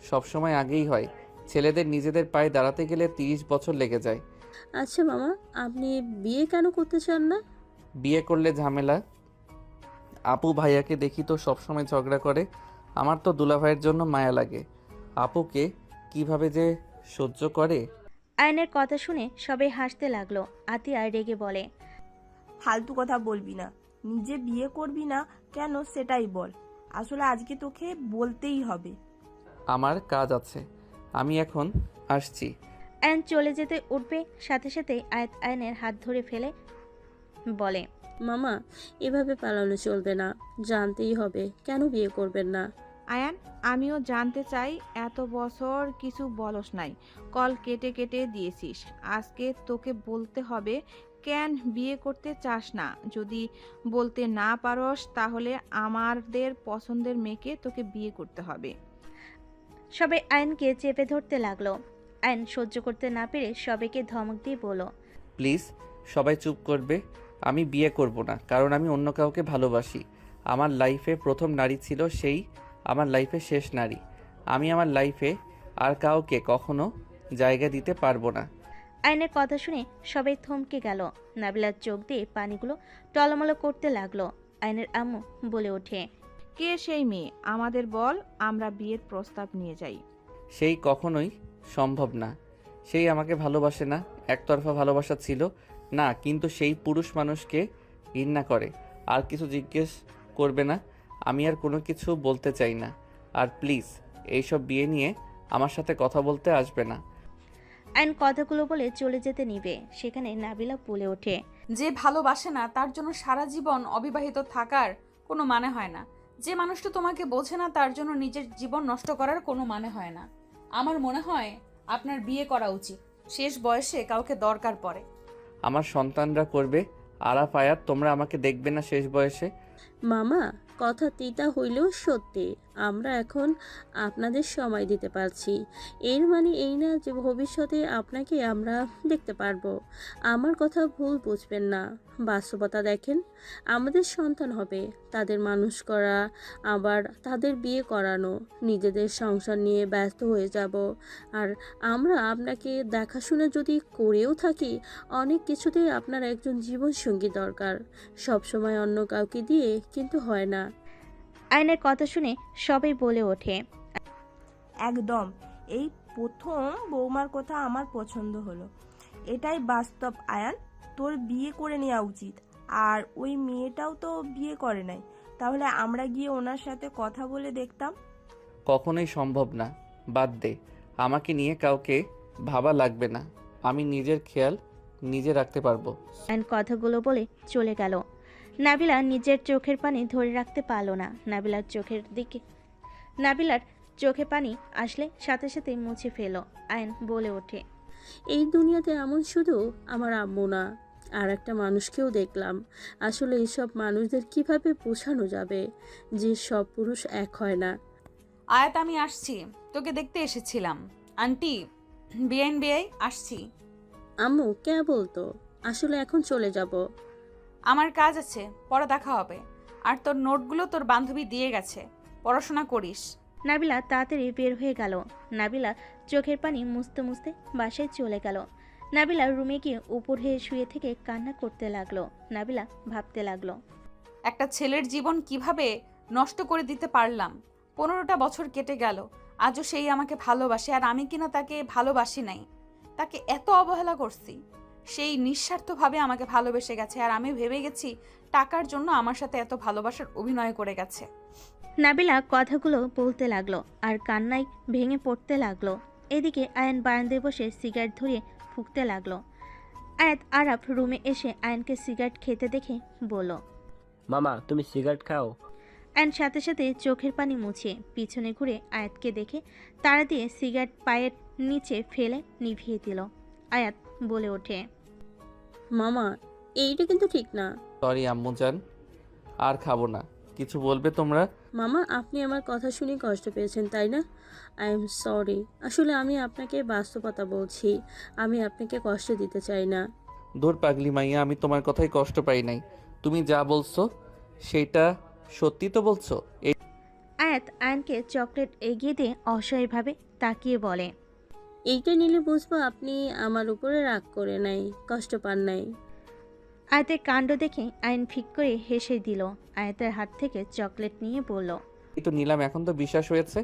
সবসময় আগেই হয়, ছেলেদের নিজেদের পায়ে দাঁড়াতে গেলে 30 বছর লেগে যায়। আচ্ছা মামা, আপনি বিয়ে কেন করতে চান না? বিয়ে করলে ঝামেলা। আপু ভাইয়াকে দেখি তো সবসময় ঝগড়া করে। আমার তো দুলাভাইয়ের জন্য মায়া লাগে। আপুকে কিভাবে যে সহ্য করে। আয়নের কথা শুনে সবাই হাসতে লাগলো। আতিয়া রেগে বলে, ফালতু কথা বলবি না, নিজে বিয়ে করবি না কেন সেটাই বল। আসলে আজকে তোকে বলতেই হবে। আমার কাজ আছে, আমি এখন আসছি। আয়ন চলে যেতে উঠবে, সাথে সাথে আয়াত আয়নের হাত ধরে ফেলে বলে, মামা, এভাবে পালানো চলবে না, জানতেই হবে কেন বিয়ে করবেন না। আয়ান, আমিও জানতে চাই, এত বছর কিছু বলস নাই, কল কেটে কেটে দিয়েছিস। আজকে তোকে বলতে হবে কেন বিয়ে করতে চাস না। যদি বলতে না পারস তাহলে আমাদের পছন্দের মেয়েকে তোকে বিয়ে করতে হবে। সবাই আয়নকে চেপে ধরতে লাগলো। আয়ন সহ্য করতে না পেরে সবাইকে ধমক দিয়ে বলল, প্লিজ সবাই চুপ করবে। আমি বিয়ে করব না, কারণ আমি অন্য কাউকে ভালোবাসি। আমার লাইফে প্রথম নারী ছিল, সেই আমার লাইফে শেষ নারী। আমি আমার লাইফে আর কাউকে কখনো জায়গা দিতে পারবো না। আয়নের কথা শুনে সবাই থমকে গেল। নাবিলার চোখ দিয়ে পানিগুলো টলমলো করতে লাগলো। আয়নের আম্মু বলে ওঠে, কে সেই মেয়ে আমাদের বল, আমরা বিয়ের প্রস্তাব নিয়ে যাই। সেই কখনোই সম্ভব না। সেই আমাকে ভালোবাসে না, একতরফা ভালোবাসা ছিল না, কিন্তু সেই পুরুষ মানুষকে ঘৃণা করে। আর কিছু জিজ্ঞেস করবে না, আমি আর কোনো কিছু বলতে চাই না। আর প্লিজ এইসব বিয়ে নিয়ে আমার সাথে কথা বলতে আসবে না। আয়ন কথাগুলো বলে চলে যেতে নিবে, সেখানে নাবিলা বলে ওঠে, যে ভালোবাসে না তার জন্য সারা জীবন অবিবাহিত থাকার কোনো মানে হয় না। যে মানুষটা তোমাকে বোঝে না তার জন্য নিজের জীবন নষ্ট করার কোনো মানে হয় না। আমার মনে হয় আপনার বিয়ে করা উচিত। শেষ বয়সে কাউকে দরকার পড়ে। আমার সন্তানরা করবে। আরাফ আয়াত, তোমরা আমাকে দেখবে না শেষ বয়সে। মামা, কথা তিতা হইলেও সত্যি, আমরা এখন আপনাদের সময় দিতে পারছি। এর মানে এই না যে ভবিষ্যতে আপনাকে আমরা দেখতে পারবো। আমার কথা ভুল বুঝবেন না, বাস্তবতা দেখেন। আমাদের সন্তান হবে, তাদের মানুষ করা, আবার তাদের বিয়ে করানো, নিজেদের সংসার নিয়ে ব্যস্ত হয়ে যাব। আর আমরা আপনাকে দেখাশোনা যদি করেও থাকি, অনেক কিছুতেই আপনার একজন জীবনসঙ্গী দরকার। সবসময় অন্য কাউকে দিয়ে কিন্তু হয় না। আয়নের কথা শুনে সবাই বলে ওঠে, একদম, এই প্রথম বৌমার কথা আমার পছন্দ হলো। এটাই বাস্তব আয়ান, তোর বিয়ে করে নেওয়া উচিত। আর ওই মেয়েটাও তো বিয়ে করে নাই, তাহলে আমরা গিয়ে ওনার সাথে কথা বলে দেখতাম। কখনোই সম্ভব না, বাদ দে। আমাকে নিয়ে কাউকে ভাবা লাগবে না, আমি নিজের খেয়াল নিজে রাখতে পারবো। আয়ন কথাগুলো বলে চলে গেল। নাবিলা নিজের চোখের পানি ধরে রাখতে পারল না। নাবিলার চোখে পানি আসলে সাথে সাথে মুছে ফেল। আয়ন বলে ওঠে, এই দুনিয়াতে এমন শুধু আমার আম্মু না, আর একটা মানুষকেও দেখলাম। আসলে এইসব মানুষদের কিভাবে বোঝানো যাবে যে সব পুরুষ এক হয় না। আয়াত, আমি আসছি, তোকে দেখতে এসেছিলাম। আন্টি, বিআই আসছি। আম্মু কে বলতো? আসলে এখন চলে যাব। আমার কাজ আছে, পরে দেখা হবে। আর তোর নোটগুলো তোর বান্ধবী দিয়ে গেছে, পড়াশোনা করিস। নাবিলা তাড়াতাড়ি বের হয়ে গেল। নাবিলা চোখের পানি মুছতে মুছতে বাসায় চলে গেল। নাবিলা রুমে গিয়ে উপর হয়ে শুয়ে থেকে কান্না করতে লাগলো। নাবিলা ভাবতে লাগলো, একটা ছেলের জীবন কিভাবে নষ্ট করে দিতে পারলাম। 15টা বছর কেটে গেল, আজও সেই আমাকে ভালোবাসে, আর আমি কিনা তাকে ভালোবাসি নাই। তাকে এত অবহেলা করছি, সেই নিঃস্বার্থভাবে আমাকে ভালোবেসে গেছে, আর আমি ভেবে গেছি টাকার জন্য আমার সাথে এত ভালোবাসার অভিনয় করে গেছে। নাবিলা কথাগুলো বলতে লাগলো আর কান্নায় ভেঙে পড়তে লাগলো। এদিকে আয়ান বারান্দায় বসে সিগারেট ধরিয়ে ফুঁকতে লাগলো। আয়াত আরাফ রুমে এসে আয়ানকে সিগারেট খেতে দেখে বলল, মামা তুমি সিগারেট খাও? আয়ান সাথে সাথে চোখের পানি মুছিয়ে পিছনে ঘুরে আয়াতকে দেখে তাড়া দিয়ে সিগারেট পায়ের নিচে ফেলে নিভিয়ে দিল। আয়াত বলে ওঠে, মামা এইটা কিন্তু ঠিক না। সরি আম্মুজান, আর খাবো না। কিছু বলবে তোমরা? মামা আপনি আমার কথা শুনে কষ্ট পেয়েছেন তাই না? I am sorry. আসলে আমি আপনাকে বাস্তবতা বলছি, আমি আপনাকে কষ্ট দিতে চাই না। দূর পাগলি মাইয়া, আমি তোমার কথাই কষ্ট পাই নাই। তুমি যা বলছো সেটা সত্যি তো বলছো? এই আয়াত আয়ানকে চকলেট এগিয়ে দিয়ে অসহায়ভাবে তাকিয়ে বলে, এইটা নিলে বুঝবো আপনি আমার উপরে রাগ করে নাই, কষ্ট পান নাই। আয়াতের কাণ্ড দেখে আয়ন ফিক করে হেসে দিল। আয়াতের হাত থেকে চকলেট নিয়ে বলল, তো নিলাম, এখন তো বিশ্বাস হয়েছে।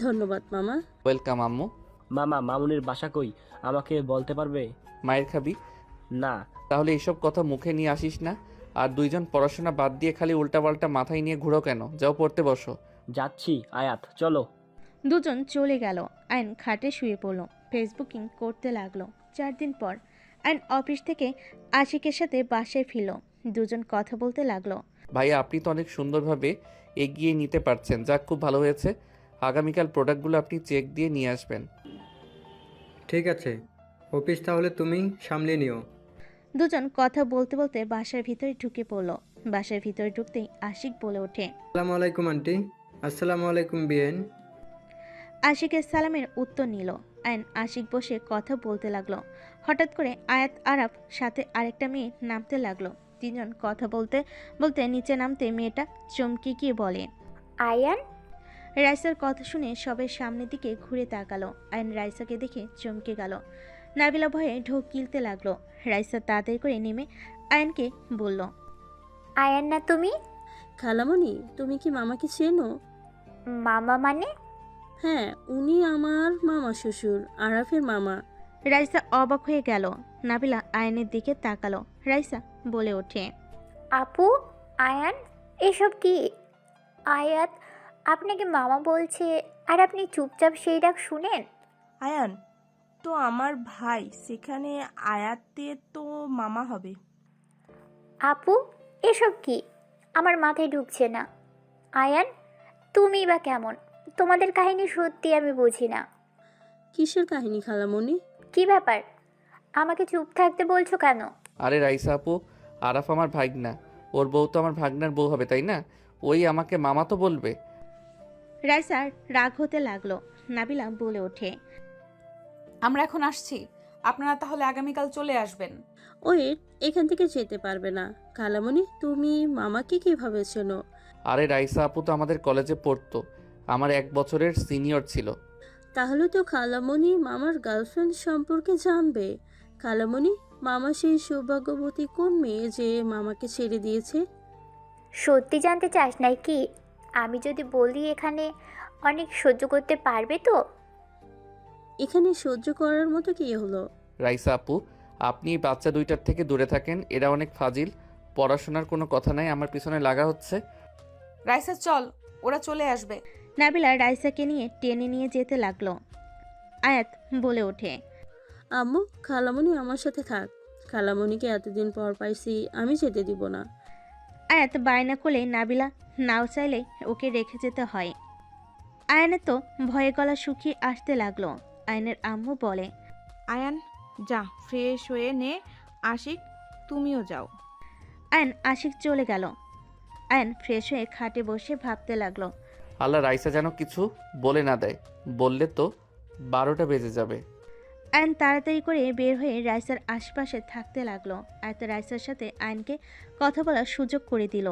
ধন্যবাদ মামা। ওয়েলকাম আম্মু। মামা মামুনির বাসা কই, আমাকে বলতে পারবে? মায়ের খাবি? না। তাহলে এসব কথা মুখে নিয়ে আসিস না। আর দুইজন পড়াশোনা বাদ দিয়ে খালি উল্টাপাল্টা মাথায় নিয়ে ঘুরো কেন? যাও পড়তে বসো। যাচ্ছি আয়াত, চলো। দুজন চলে গেল। আয়ন খাটে শুয়ে পড়ল, ফেসবুকিং করতে লাগলো। 4 দিন পর আয়ন অফিস থেকে আশিকের সাথে বাসায় ফিরল। দুজন কথা বলতে লাগলো। ভাইয়া আপনি তো অনেক সুন্দরভাবে এগিয়ে নিতে পারছেন, যাক খুব ভালো হয়েছে। আগামীকাল প্রোডাক্টগুলো আপনি চেক দিয়ে নিয়ে আসবেন। ঠিক আছে, অফিস তাহলে তুমি সামলে নিও। দুজন কথা বলতে বলতে বাসার ভিতরে ঢুকে পড়ল। বাসার ভিতরে ঢুকতেই আশিক বলে ওঠে, আসসালামু আলাইকুম আন্টি। আসসালামু আলাইকুম বিয়েন। আশিকের সালামের উত্তর নিল। আয়ন আশিক বসে কথা বলতে লাগলো। হঠাৎ করে আয়াত আরাফ সাথে আরেকটা মেয়ে নামতে লাগলো। তিনজন কথা বলতে বলতে নিচে নামতে মেয়েটা চমকে গিয়ে বলে, আয়ান। রাইসার কথা শুনে সবাই সামনের দিকে ঘুরে তাকালো। আয়ন রাইসাকে দেখে চমকে গেল। নাবিলা ভয়ে ঢোক গিলতে লাগলো। রাইসা তাড়াতাড়ি করে নেমে আয়নকে বলল, আয়ান না তুমি? খালামণি তুমি কি মামাকে চেনো? মামা মানে? হ্যাঁ, উনি আমার মামা শ্বশুর, আরাফের মামা। রাইসা অবাক হয়ে গেল। নাবিলা আয়নের দিকে তাকালো। রাইসা বলে ওঠে, আপু, আয়ান, এসব কি? আয়াত আপনাকে মামা বলছে আর আপনি চুপচাপ সেই ডাক শুনেন? আয়ান তো আমার ভাই, সেখানে আয়াতের তো মামা হবে। আপু, এসব কি? আমার মাথায় ঢুকছে না। আয়ান, তুমি বা কেমন? তোমাদের কাহিনী সত্যি আমি বুঝি না। কিসের কাহিনী খালামণি? কি ব্যাপার? আমাকে চুপ থাকতে বলছো কেন? আরে রাইসা আপু, আরাফ আমার ভাগনা, ওর বউ তো আমার ভাগনার বউ হবে তাই না? ওই আমাকে মামা তো বলবে। রাইসার রাগ হতে লাগলো। নাবিলা বলে ওঠে, আমরা এখন আসছি, আপনারা তাহলে আগামীকাল চলে আসবেন। ওয়েট, এখান থেকে যেতে পারবে না। খালামণি তুমি মামাকে কিভাবে চেনো? আরে রাইসা আপু তো আমাদের কলেজে পড়তো, আমার 1 বছরের সিনিয়র ছিল। তাহলে তো খালামণি মামার গার্লফ্রেন্ড সম্পর্কে জানবে। খালামণি, মামা সেই সৌভাগ্যবতী কোন মেয়ে যে মামাকে ছেড়ে দিয়েছে? সত্যি জানতে চাস নাকি? আমি যদি বলি এখানে অনেক সহ্য করতে পারবে তো? এখানে সহ্য করার মতো কি হলো? রাইসা আপু, আপনি এই বাচ্চা দুইটার থেকে দূরে থাকেন, এরা অনেক ফাজিল। পড়াশোনার কোনো কথা নাই, আমার পিছনে লাগা হচ্ছে। রাইসা চল, ওরা চলে আসবে। নাবিলা রাইসাকে নিয়ে টেনে নিয়ে যেতে লাগলো। আয়াত বলে ওঠে, আম্মু, খালামণি আমার সাথে থাক। খালামণিকে এতদিন পর পাইছি, আমি যেতে দিব না। আয়াত বায়না করলে নাবিলা নাও চাইলে ওকে রেখে যেতে হয়। আয়ানের তো ভয়ে গলা শুকিয়ে আসতে লাগলো। আয়নের আম্মু বলে, আয়ান যা ফ্রেশ হয়ে নে। আশিক তুমিও যাও। আয়ন আশিক চলে গেল। আয়ন ফ্রেশ হয়ে খাটে বসে ভাবতে লাগলো। আল্লাহ রাইসা যেন কিছু বলে না দেয়, বললে তো 12টা বেজে যাবে। আয়ন তাড়াতাড়ি করে বের হয়ে রাইসার আশপাশে থাকতে লাগলো। আয়ত রাইসার সাথে আয়নকে কথা বলার সুযোগ করে দিল।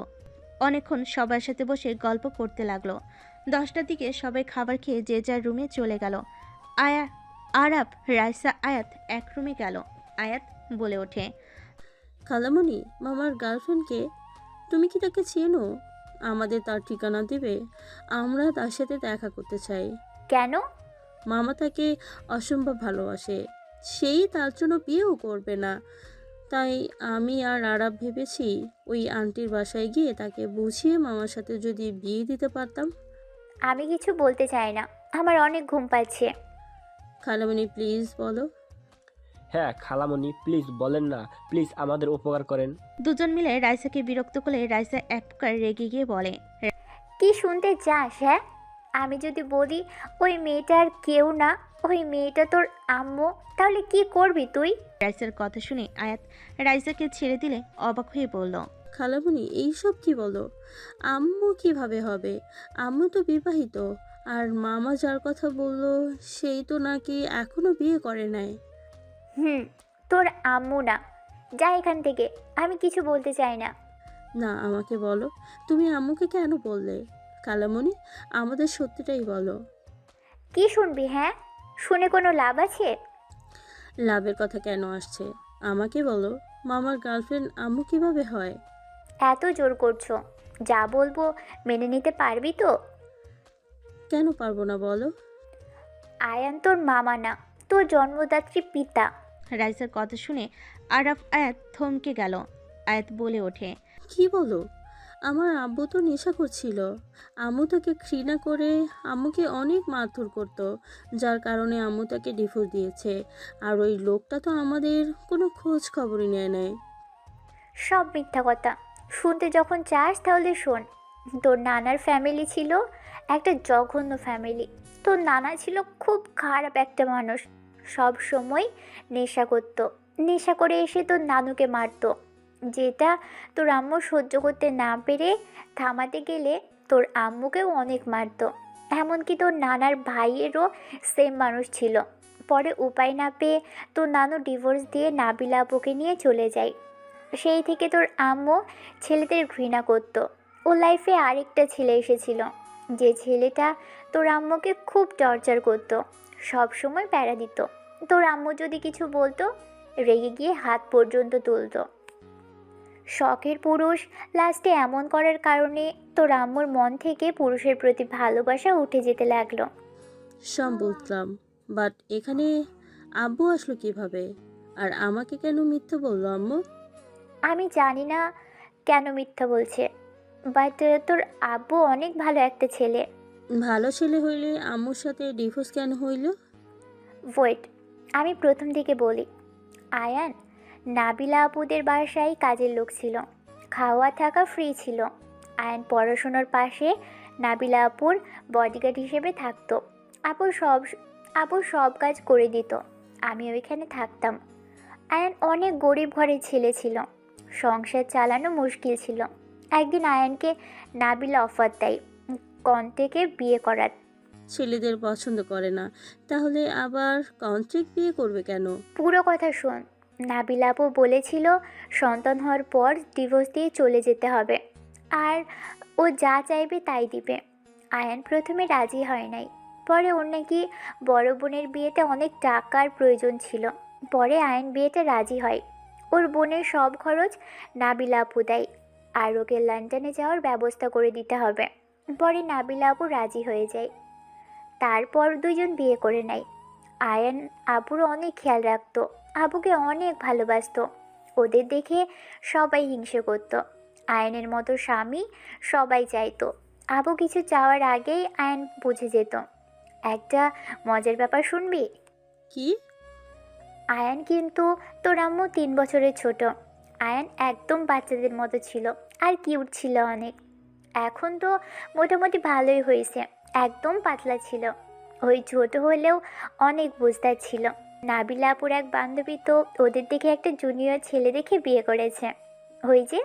অনেকক্ষণ সবার সাথে বসে গল্প করতে লাগলো। 10টার দিকে সবাই খাবার খেয়ে যে যার রুমে চলে গেল। আরাব, রাইসা, আয়াত এক রুমে গেল। আয়াত বলে ওঠে, খালামণি, মামার গার্লফ্রেন্ডকে তুমি কি তাকে চেনো? আমাদের তার ঠিকানা দেবে? আমরা তার সাথে দেখা করতে চাই। কেন? মামা তাকে অসম্ভব ভালোবাসে, সেই তার জন্য বিয়েও করবে না। তাই আমি আর আরাব ভেবেছি ওই আন্টির বাসায় গিয়ে তাকে বুঝিয়ে মামার সাথে যদি বিয়ে দিতে পারতাম। আমি কিছু বলতে চাই না, আমার অনেক ঘুম পাচ্ছে। খালামণি প্লিজ বলো। হ্যাঁ খালামণি, প্লিজ বলেন না, প্লিজ আমাদের উপকার করেন। দুজন মিলে রাইসাকে বিরক্ত করলে রাইসা এক প্রকার রেগে গিয়ে বলে, কি শুনতে চাস? হ্যাঁ, আমি যদি বলি ওই মেয়েটার কেউ না, ওই মেয়েটা তোর আম্মু, তাহলে কি করবি তুই? রাইসার কথা শুনে আয়াত রাইসাকে ছেড়ে দিলে অবাক হয়ে বলল, খালামণি এইসব কি বলো? আম্মু কিভাবে হবে? আম্মু তো বিবাহিত, আর মামা যার কথা বললো সেই তো নাকি এখনো বিয়ে করে নাই। তোর আম্মু না, যা এখান থেকে, আমি কিছু বলতে চাই না। না, আমাকে বলো, তুমি আম্মুকে কেন বললে? খালামণি, আমাদের সত্যিটাই বলো। কি শুনবি? হ্যাঁ, শুনে কোনো লাভ আছে? লাভের কথা কেন আসছে? আমাকে বলো, মামার গার্লফ্রেন্ড আম্মু কিভাবে হয়? এত জোর করছো, যা বলবো মেনে নিতে পারবি তো? কেন পারবো না বলো? আয়ান তোর মামা না, তোর জন্মদাত্রী পিতা। রাইসার কথা শুনে আয়াত থমকে গেল। আয়াত বলে ওঠে, কি বলো? আমার আব্বু তো নেশা করছিল, আম্মু তাকে ঘৃণা করে আম্মুকে অনেক মারধর করত, যার কারণে আম্মু তাকে ডিভোর্স দিয়েছে। আর ওই লোকটা তো আমাদের কোনো খোঁজ খবরই নেয় নাই। সব মিথ্যা কথা। শুনতে যখন চাস তাহলে শোন। তোর নানার ফ্যামিলি ছিল একটা জঘন্য ফ্যামিলি। তোর নানা ছিল খুব খারাপ একটা মানুষ, সব সময় নেশা করত। নেশা করে এসে তোর নানুকে মারতো, যেটা তোর আম্মু সহ্য করতে না পেরে থামাতে গেলে তোর আম্মুকেও অনেক মারতো। এমনকি তোর নানার ভাইয়েরও সেম মানুষ ছিল। পরে উপায় না পেয়ে তোর নানু ডিভোর্স দিয়ে নাবিলা আপুকে নিয়ে চলে যায়। সেই থেকে তোর আম্মু ছেলেদের ঘৃণা করত। ও লাইফে আরেকটা ছেলে এসেছিল, যে ছেলেটা তোর আম্মুকে খুব টর্চার করত, সব সময় প্যারা দিত। তোর আম্মু যদি কিছু বলতো রেগে গিয়ে হাত পর্যন্ত তুলতো। শখের পুরুষ লাস্টে এমন করার কারণে তোর আম্মুর মন থেকে পুরুষের প্রতি ভালোবাসা উঠে যেতে লাগলো। সব বুঝলাম, বাট এখানে আব্বু আসলো কিভাবে? আর আমাকে কেন মিথ্যে বললো আম্মু? আমি জানি না কেন মিথ্যা বলছে, বাট তোর আব্বু অনেক ভালো একটা ছেলে। ভালো ছেলে হইলে আম্মুর সাথে ডিভোর্স কেন হইল? ওয়েট, আমি প্রথম দিকে বলি। আয়ান নাবিলা আপুদের বাসায় কাজের লোক ছিল, খাওয়া থাকা ফ্রি ছিল। আয়ান পড়াশোনার পাশে নাবিলা আপুর বডিগার্ড হিসেবে থাকতো। আপু সব কাজ করে দিত, আমি ওইখানে থাকতাম। আয়ান অনেক গরিব ঘরের ছেলে ছিল, সংসার চালানো মুশকিল ছিল। একদিন আয়ানকে নাবিলা অফার দেয় কন্টেকে বিয়ে করার। ছেলেদের পছন্দ করে না, তাহলে আবার কন্ট্রাক্ট বিয়ে করবে কেন? পুরো কথা শোন। নাবিলা আপু বলেছিল সন্তান হওয়ার পর ডিভোর্স দিয়ে চলে যেতে হবে, আর ও যা চাইবে তাই দিবে। আয়ান প্রথমে রাজি হয় নাই, পরে ওর নাকি বড় বোনের বিয়েতে অনেক টাকার প্রয়োজন ছিল। পরে আয়ান বিয়েতে রাজি হয়। ওর বোনের সব খরচ নাবিলা আপু দেয়, আর ওকে লন্ডনে যাওয়ার ব্যবস্থা করে দিতে হবে। পরে নাবিলা আপু রাজি হয়ে যায়। তারপর দুজন বিয়ে করে নেয়। আয়ান আবুর অনেক খেয়াল রাখতো, আবুকে অনেক ভালোবাসতো। ওদের দেখে সবাই হিংসে করতো। আয়নের মতো স্বামী সবাই চাইতো। আবু কিছু চাওয়ার আগেই আয়ন বুঝে যেত। একটা মজার ব্যাপার শুনবি? কি? আয়ান কিন্তু তোর আম্মু 3 বছরের ছোট। আয়ান একদম বাচ্চাদের মতো ছিল, আর কিউট ছিল অনেক। এখন তো মোটামুটি ভালোই হয়েছে, একদম পাতলা ছিল। ওই ছোট হলেও অনেক বুঝদার ছিল। নাবিলা আপুর এক বান্ধবী তো ওদের দেখে একটা জুনিয়র ছেলে দেখে বিয়ে করেছে। ওই যে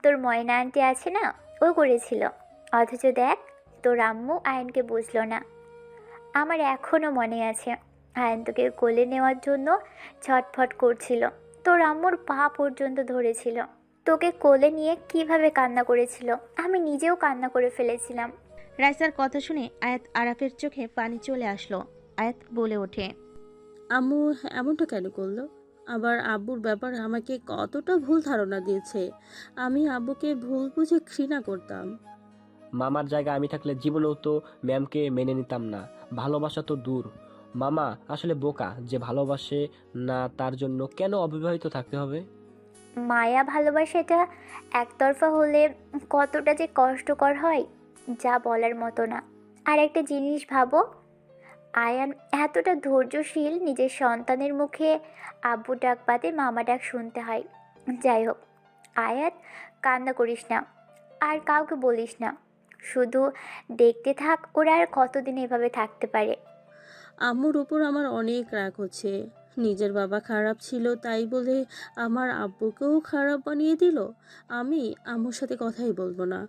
তোর ময়না আন্টি আছে না, ও করেছিল। অথচ দেখ, তোর আম্মু আয়নকে বুঝলো না। আমার এখনও মনে আছে, আয়ন তোকে কোলে নেওয়ার জন্য ছটফট করছিল, তোর আম্মুর পা পর্যন্ত ধরেছিল। তোকে কোলে নিয়ে কিভাবে কান্না করেছিল, আমি নিজেও কান্না করে ফেলেছিলাম। রাইসার কথা শুনে আয়াত আরাফের চোখে পানি চলে আসলো। আয়াত বলে ওঠে, আম্মু এমনটা কেন করলো? আবার আব্বুর ব্যাপারে আমাকে কতটা ভুল ধারণা দিয়েছে। আমি আব্বুকে ভুল বুঝে ঘৃণা করতাম। মামার জায়গায় আমি থাকলে জীবনেও তো ম্যামকে মেনে নিতাম না। ভালোবাসা তো দূর, মামা আসলে বোকা যে ভালোবাসে না তার জন্য কেন অবিবাহিত থাকতে হবে। মায়া ভালোবাসাটা একতরফা হলে কতটা যে কষ্টকর হয় যা বলার মতো না। আর একটা জিনিস ভাবো, আয়ান এতটা ধৈর্যশীল, নিজের সন্তানের মুখে আব্বু ডাক বাদে মামা ডাক শুনতে হয়। যাই হোক আয়াত, কান্না করিস না, আর কাউকে বলিস না, শুধু দেখতে থাক ওরা আর কতদিন এভাবে থাকতে পারে। আম্মুর উপর আমার অনেক রাগ হচ্ছে। নিজের বাবা খারাপ ছিল তাই বলে আমার আব্বুকেও খারাপ বানিয়ে দিল। আমি আম্মুর সাথে কথাই বলবো না।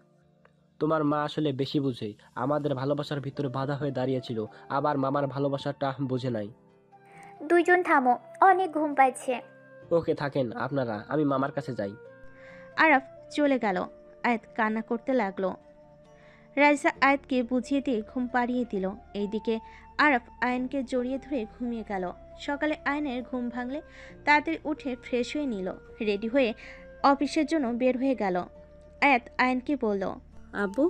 তোমার মা আসলে বেশি বুঝে, আমাদের ভালোবাসার ভিতরে বাধা হয়ে দাঁড়িয়েছিল, আবার মামার ভালোবাসাটা বুঝে নাই। দুইজন থামো, অনেক ঘুম পাচ্ছে। ওকে থাকেন আপনারা, আমি মামার কাছে যাই। আরাফ চলে গেল। আয়াত কান্না করতে লাগলো। রাইসা আয়াতকে বুঝিয়ে দিয়ে ঘুম পাড়িয়ে দিল। এইদিকে আরাফ আয়নকে জড়িয়ে ধরে ঘুমিয়ে গেল। সকালে আয়নের ঘুম ভাঙলে তাড়াতাড়ি উঠে ফ্রেশ হয়ে নিল, রেডি হয়ে অফিসের জন্য বের হয়ে গেল। আয়াত আয়নকে বলল, আব্বু।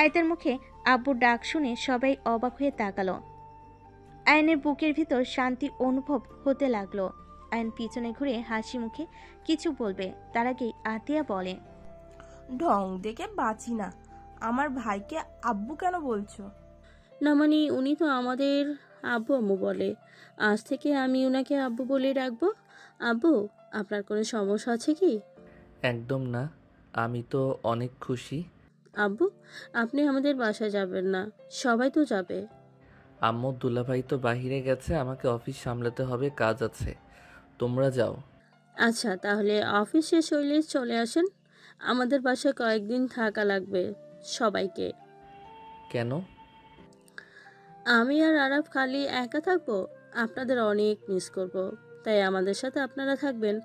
আয়াতের মুখে আব্বুর ডাক শুনে সবাই অবাক হয়ে তাকালো। আয়নের বুকের ভিতর শান্তি অনুভব হতে লাগলো। আয়ন পিছনে ঘুরে হাসি মুখে কিছু বলবে, তার আগেই আতিয়া বলে, ঢং দেখে বাঁচি না। আমার ভাইকে আব্বু কেন বলছো? না মানে উনি তো আমাদের আব্বু আম্মু বলে, আজ থেকে আমি ওনাকে আব্বু বলে রাখবো। আব্বু, আপনার কোনো সমস্যা আছে কি? একদম না, আমি তো অনেক খুশি। আব্বু, আপনি আমাদের বাসায় যাবেন না? সবাই তো যাবে। আম্মু দুলাভাই তো বাইরে গেছে, আমাকে অফিস সামলাতে হবে, কাজ আছে, তোমরা যাও। আচ্ছা তাহলে অফিস শেষ হইলে চলে আসেন, আমাদের বাসায় কয়েকদিন থাকা লাগবে সবাইকে। কেন? আমি আর আরাফ খালি একা থাকবো, আপনাদের অনেক মিস করব। তাই আমাদের সাথে আপনারা থাকবেন,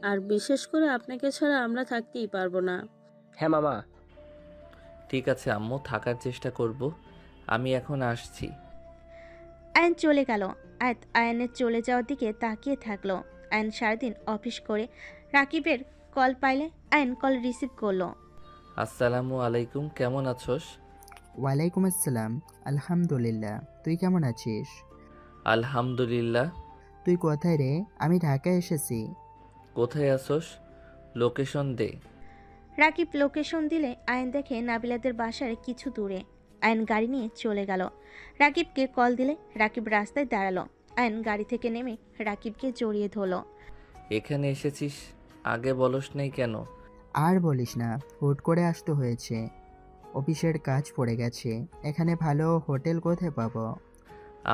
আর বিশেষ করে আপনাকে ছাড়া আমরা থাকতেই পারবো না। হ্যাঁ মামা। ঠিক আছে আম্মু, থাকার চেষ্টা করব, আমি এখন আসছি। আয়ন চলে গেল। আয়াত আয়নের চলে যাওয়ার দিকে তাকিয়ে থাকলো। আয়ন সারাদিন অফিস করে রাকিবের কল পাইলে আয়ন কল রিসিভ করলো। আসসালামু আলাইকুম, কেমন আছোস? ওয়ালাইকুম আসসালাম, আলহামদুলিল্লাহ। তুই কেমন আছিস? আলহামদুলিল্লাহ। তুই কোথায় রে? আমি ঢাকায় এসেছি। কোথায় আছোস? লোকেশন দে। রাকিব লোকেশন দিলে আয়ন দেখে নাবিলাদের বাসার কিছু দূরে। আয়ন গাড়ি নিয়ে চলে গেল। রাকিবকে কল দিলে রাকিব রাস্তায় দাঁড়ালো। আয়ন গাড়ি থেকে নেমে রাকিবকে জড়িয়ে ধরল। এখানে এসেছিস, আগে বলস নাই কেন? আর বলিস না, হুট করে আসতে হয়েছে, অফিসের কাজ পড়ে গেছে। এখানে ভালো হোটেল কোথায় পাবো?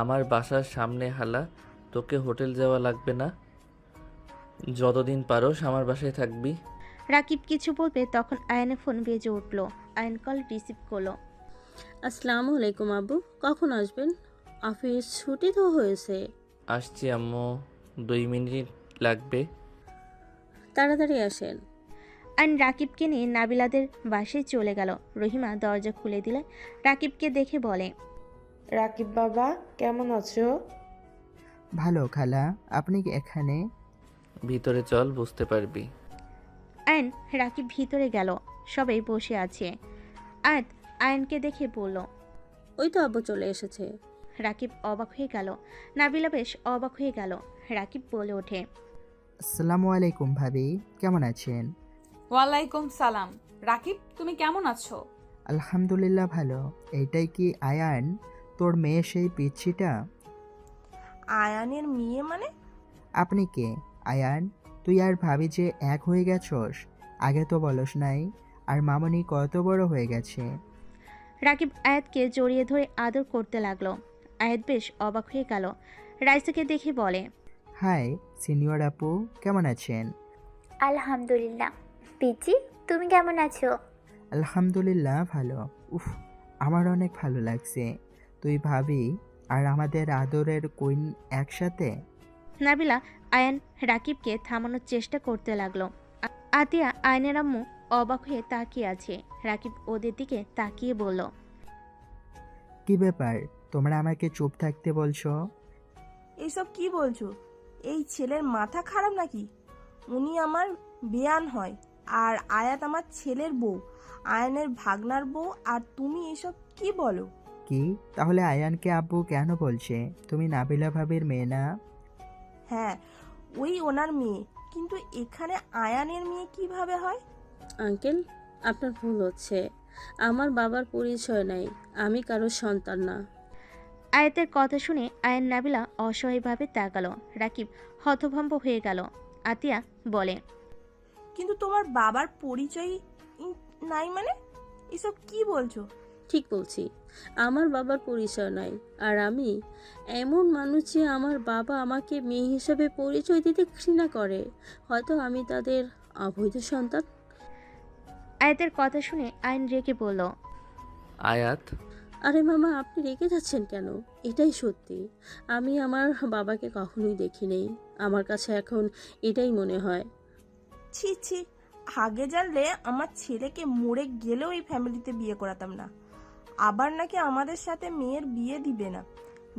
আমার বাসার সামনে হালা, তোকে হোটেল যাওয়া লাগবে না, যতদিন পারোস আমার বাসায় থাকবি। রাকিব কিছু বলবে তখন আয়নের ফোন বেজে উঠল। আয়ন কল রিসিভ করলো। আসসালামু আলাইকুম আব্বু, কখন আসবেন? অফিস ছুটি তো হয়েছে। আসছি আম্মু, 2 মিনিট লাগবে। তাড়াতাড়ি আসেন। আয়ন রাকিবকে নিয়ে নাবিলাদের বাসায় চলে গেল। রহিমা দরজা খুলে দিলে রাকিবকে দেখে বলে, রাকিব বাবা কেমন আছো? ভালো খালা, আপনি কি এখানে? ভিতরে চল, বুঝতে পারবি। আয়ন রাকিব ভিতরে গেল। সবাই বসে আছে। আয়াত আয়নকে দেখে বলল, ওই তো আব্বু চলে এসেছে। রাকিব অবাক হয়ে গেল। নাবিলা বেশ অবাক হয়ে গেল। রাকিব বলে ওঠে, আসসালামু আলাইকুম ভাবি, কেমন আছেন? ওয়ালাইকুম সালাম। রাকিব, তুমি কেমন আছো? আলহামদুলিল্লাহ ভালো। এইটাই কি আয়ান, তোর মেয়ে সেই পিচ্ছিটা? আয়ানের মেয়ে মানে? আপনি কে আয়ান? তুই আর ভাবি যে এক হয়ে গেছস, আগে তো বলস নাই। আর মামনি কত বড় হয়ে গেছে। রাকিব আয়াতকে জড়িয়ে ধরে আদর করতে লাগলো। আয়াত বেশ অবাক হয়ে গেল। রাইসাকে দেখে বলে, হাই সিনিয়র আপু, কেমন আছেন? আলহামদুলিল্লাহ। পিচি, তুমি কেমন আছো? আলহামদুলিল্লাহ ভালো। উফ, আমার অনেক ভালো লাগছে। তুই ভাবি আর আমাদের আদরের কুইন একসাথে। নাবিলা আয়ান রাকিবকে থামানোর চেষ্টা করতে লাগলো। আতিয়া আয়নের আম্মু অবাক হয়ে তাকিয়ে আছে। রাকিব ওদের দিকে তাকিয়ে বলল, কি ব্যাপার, তোমরা আমাকে চুপ থাকতে বলছো? এইসব কি বলছো? এই ছেলের মাথা খারাপ নাকি? উনি আমার বেয়ান হয়, আর আয়াত আমার ছেলের বউ, আয়ানের ভাগনার বউ, আর তুমি এসব কি বলো? কি, তাহলে আয়ানকে আব্বু কেন বলছে? তুমি নাবিলা ভাবির মেয়ে না? হ্যাঁ, ওই ওনার মেয়ে, কিন্তু এখানে আয়ানের মেয়ে কিভাবে হয়? আঙ্কেল, আপনার ভুল হচ্ছে। আমার বাবার পরিচয় নাই, আমি কারোর সন্তান না। আয়াতের কথা শুনে আয়ান নাবিলা অসহায়ভাবে তাকালো। রাকিব হতভম্ব হয়ে গেল। আতিয়া বলে, কিন্তু তোমার বাবার পরিচয় নাই মানে? এসব কি বলছো? ঠিক বলছি, আমার বাবার পরিচয় নাই। আর আমি এমন মানুষ যে আমার বাবা আমাকে মেয়ে হিসেবে পরিচয় দিতে ঘৃণা করে। হয়তো আমি তাদের অবৈধ সন্তান। আয়াতের কথা শুনে আয়ন রেগে বলল, আয়াত, আরে মামা, আপনি রেগে যাচ্ছেন কেন? এটাই সত্যি, আমি আমার বাবাকে কখনোই দেখিনি। আমার কাছে এখন এটাই মনে হয়। ছি ছি, আগে জানলে আমার ছেলেকে মরে গেলেও এই ফ্যামিলিতে বিয়ে করাতাম না। আবার নাকি আমাদের সাথে মেয়ের বিয়ে দিবে না।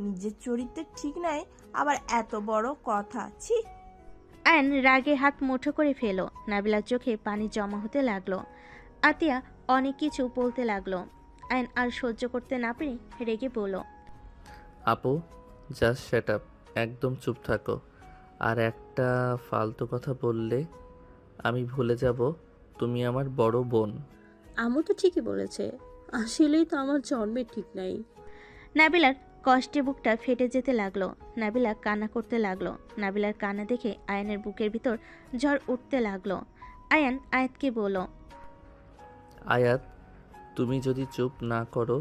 নিজের চরিত্রে ঠিক নাই, আবার এত বড় কথা, ছি। আয়ন রাগে হাত মুঠো করে ফেলো। নাবিলার চোখে পানি জমা হতে লাগলো। আতিয়া অনেক কিছু বলতে লাগলো। আয়ন আর সহ্য করতে না পেরে রেগে বলল, আপু, জাস্ট শ্যাট আপ, একদম চুপ থাকো। আর একটা ফালতু কথা বললে আমি ভুলে যাব তুমি আমার বড় বোন। আমু তো ঠিকই বলেছে, আসলেই তো আমার জন্মের ঠিক নাই। নাবিলার কষ্টে বুকটা ফেটে যেতে লাগলো। নাবিলা কান্না করতে লাগলো। নাবিলার কান্না দেখে আয়নের বুকের ভিতর ঝড় উঠতে লাগলো। আয়ান আয়াতকে বলল, আয়াত, তুমি যদি চুপ না করো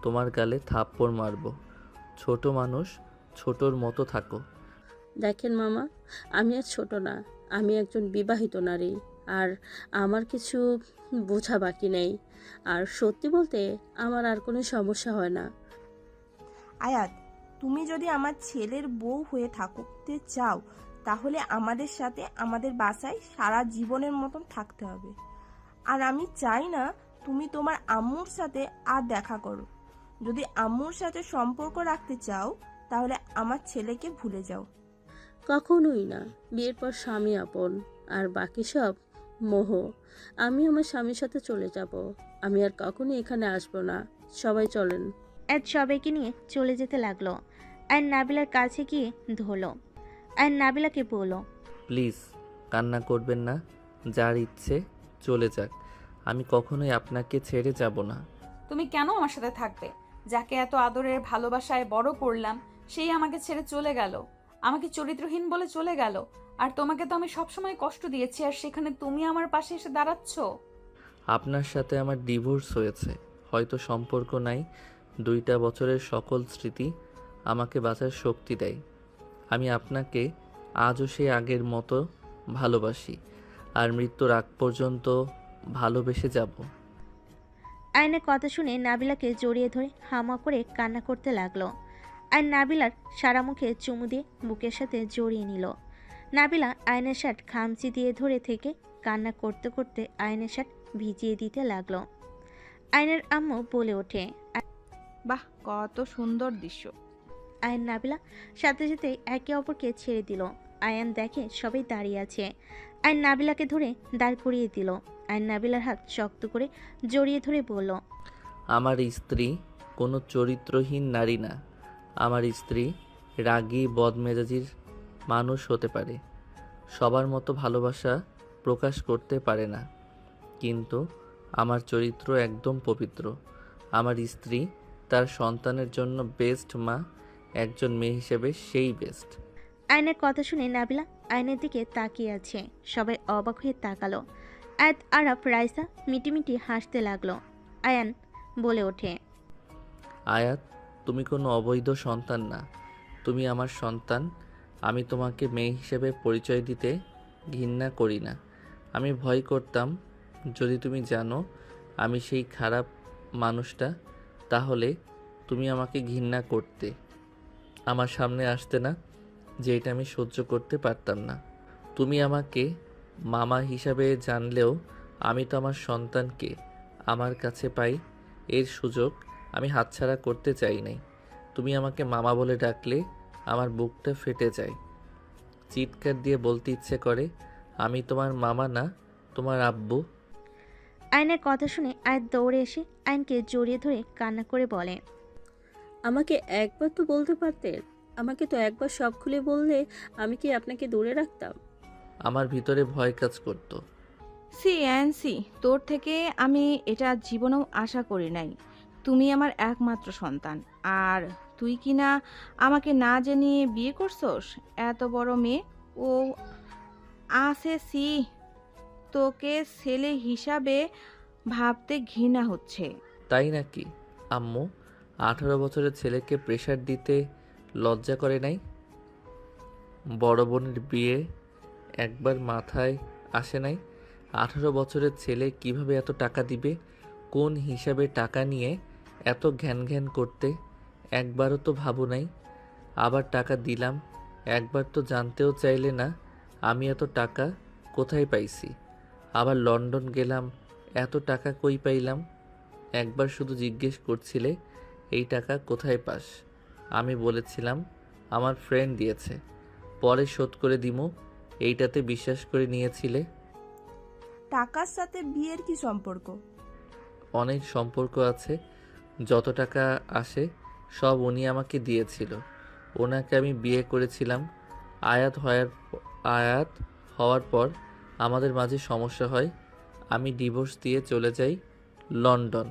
তোমার গালে থাপ্পড় মারবো। ছোট মানুষ, ছোটর মতো থাকো। দেখেন মামা, আমি আর ছোট না, আমি একজন বিবাহিত নারী। আর আমার কিছু বোঝা বাকি নেই। আর সত্যি বলতে আমার আর কোনো সমস্যা হয় না। আয়াত, তুমি যদি আমার ছেলের বউ হয়ে থাকতে চাও, তাহলে আমাদের সাথে আমাদের বাসায় সারা জীবনের মতন থাকতে হবে। আর আমি চাই না তুমি তোমার আম্মুর সাথে আর দেখা করো। যদি আম্মুর সাথে সম্পর্ক রাখতে চাও, তাহলে আমার ছেলেকে ভুলে যাও। কখনোই না। বিয়ের পর স্বামী আপন, আর বাকি সব মোহ। আমি আমার স্বামীর সাথে চলে যাব। আমি আর কখনো এখানে আসবো না। সবাই চলেন। আয়াত সবাইকে নিয়ে চলে যেতে লাগলো। আয়ন নাবিলার কাছে গিয়ে ধরলো। আয়ন নাবিলাকে বলল, প্লিজ কান্না করবেন না, যার ইচ্ছে চলে যাক, আমি কখনোই আপনাকে ছেড়ে যাব না। তুমি কেন আমার সাথে থাকবে? যাকে এত আদরের ভালোবাসায় বড় করলাম, সেই আমাকে ছেড়ে চলে গেল, আমাকে চরিত্রহীন বলে চলে গেল। আর তোমাকে তো আমি সবসময় কষ্ট দিয়েছি, আর সেখানে তুমি আমার পাশে এসে দাঁড়াচ্ছ। আপনার সাথে আমার ডিভোর্স হয়েছে, হয়তো সম্পর্ক নাই, 2টা বছরের সকল স্মৃতি আমাকে বাঁচার শক্তি দেয়। আমি আপনাকে আজও সেই আগের মতো ভালোবাসি, আর মৃত্যুর আগ পর্যন্ত ভালোবেসে যাব। আয়নের কথা শুনে নাবিলাকে জড়িয়ে ধরে হামা করে কান্না করতে লাগলো। আয়ন নাবিলার সারা মুখে চুমু দিয়ে বুকের সাথে জড়িয়ে নিল। নাবিলা আয়নের শার্ট খামচি দিয়ে ধরে থেকে কান্না করতে করতে আয়নের শার্ট ভিজিয়ে দিতে লাগলো। আয়নের আম্মু বলে ওঠে, বাহ, কত সুন্দর দৃশ্য। আয়ন নাবিলা সাথে সাথে একে অপরকে ছেড়ে দিল। আয়ান দেখে সবাই দাঁড়িয়ে আছে। আয়ন নাবিলাকে ধরে দাঁড় করিয়ে দিল। আয়ন নাবিলার হাত শক্ত করে জড়িয়ে ধরে বলল, আমার স্ত্রী কোনো চরিত্রহীন নারী না। আমার স্ত্রী রাগী বদমেজাজির মানুষ হতে পারে, সবার মতো ভালোবাসা প্রকাশ করতে পারে না, কিন্তু আমার চরিত্র একদম পবিত্র। আমার স্ত্রী তার সন্তানের জন্য বেস্ট মা, একজন মেয়ে হিসেবে সেই বেস্ট। আয়নের কথা শুনে নাবিলা আয়নের দিকে তাকিয়ে আছে। সবাই অবাক হয়ে তাকালো। আয়াত আরাফ রাইসা মিটিমিটি হাসতে লাগলো। আয়ান বলে ওঠে, আয়াত, তুমি কোনো অবৈধ সন্তান না, তুমি আমার সন্তান। আমি তোমাকে মেয়ে হিসেবে পরিচয় দিতে ঘৃণা করি না। আমি ভয় করতাম যদি তুমি জানো আমি সেই খারাপ মানুষটা, তাহলে তুমি আমাকে ঘৃণা করতে, আমার সামনে আসতে না, যে এটা আমি সহ্য করতে পারতাম না। তুমি আমাকে মামা হিসাবে জানলেও আমি তো আমার সন্তানকে আমার কাছে পাই, এর সুযোগ আমি হাতছাড়া করতে চাই নাই। তুমি আমাকে মামা বলে ডাকলে আমার বুকটা ফেটে যায়। চিৎকার দিয়ে বলতে ইচ্ছে করে, আমি তোমার মামা না, তোমার আব্বু। আয়নের কথা শুনে আয়াত দৌড়ে এসে আয়নকে জড়িয়ে ধরে কান্না করে বলে, আমাকে একবার তো বলতে পারতেন। আমাকে তো একবার সব খুলে বললে আমি কি আপনাকে দূরে রাখতাম? আমার ভিতরে ভয় কাজ করতো। সি অ্যান্সি, তোর থেকে আমি এটা জীবনেও আশা করি নাই। তুমি আমার একমাত্র সন্তান, আর তুই কি না আমাকে না জানিয়ে বিয়ে করছস? এত বড় মেয়ে ও আছে, সি তোকে ছেলে হিসাবে ভাবতে ঘৃণা হচ্ছে। তাই নাকি আম্মু? 18 বছরের ছেলেকে প্রেশার দিতে লজ্জা করে নাই? বড় বোনের বিয়ে একবার মাথায় আসে নাই? 18 বছরের ছেলে কিভাবে এত টাকা দিবে? কোন হিসাবে টাকা নিয়ে এত ঘ্যান ঘ্যান করতে একবারও তো ভাবো নাই? আবার টাকা দিলাম, একবার তো জানতেও চাইলে না আমি এত টাকা কোথায় পাইছি। আবার লন্ডন গেলাম, এত টাকা কই পাইলাম? একবার শুধু জিজ্ঞেস করছিলে এই টাকা কোথায় পাস? আমি বলেছিলাম আমার ফ্রেন্ড দিয়েছে, পরে শোধ করে দিমু। এইটাতে বিশ্বাস করে নিয়েছিলে। টাকার সাথে বিয়ের কি সম্পর্ক? অনেক সম্পর্ক আছে। যত টাকা আসে সব উনি আমাকে দিয়েছিল। ওনাকে আমি বিয়ে করেছিলাম। আয়াত হওয়ার পর আমাদের মাঝে সমস্যা হয়, আমি ডিভোর্স দিয়ে চলে যাই লন্ডন।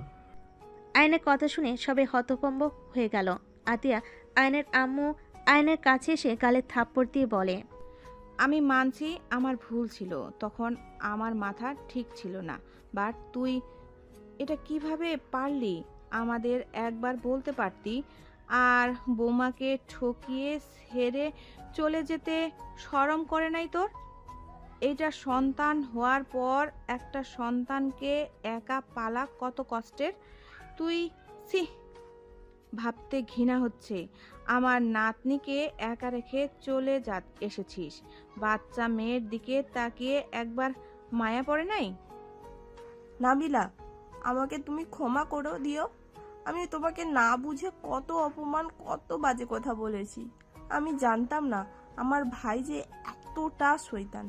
আয়নের কথা শুনে সবাই হতভম্ব হয়ে গেল। আতিয়া আয়নের আম্মু আয়নের কাছে এসে গালে থাপ্পড় দিয়ে বলে, আমি মানছি আমার ভুল ছিল, তখন আমার মাথা ঠিক ছিল না। বাট তুই এটা কিভাবে পারলি? আমাদের একবার বলতে পারতি। আর বৌমাকে ঠকিয়ে ছেড়ে চলে যেতে শরম করে নাই তোর? এটা সন্তান হওয়ার পর একটা সন্তানকে একা পালা কত কষ্টের। তুই ছি, ভাবতে ঘৃণা হচ্ছে। আমার নাতনিকে একা রেখে চলে এসেছিস। বাচ্চা মেয়ের দিকে তাকিয়ে একবার মায়া পড়ে নাই? নাবিলা, আমাকে তুমি ক্ষমা করে দিও। আমি তোমাকে না বুঝে কত অপমান, কত বাজে কথা বলেছি। আমি জানতাম না আমার ভাই যে এতটা শয়তান।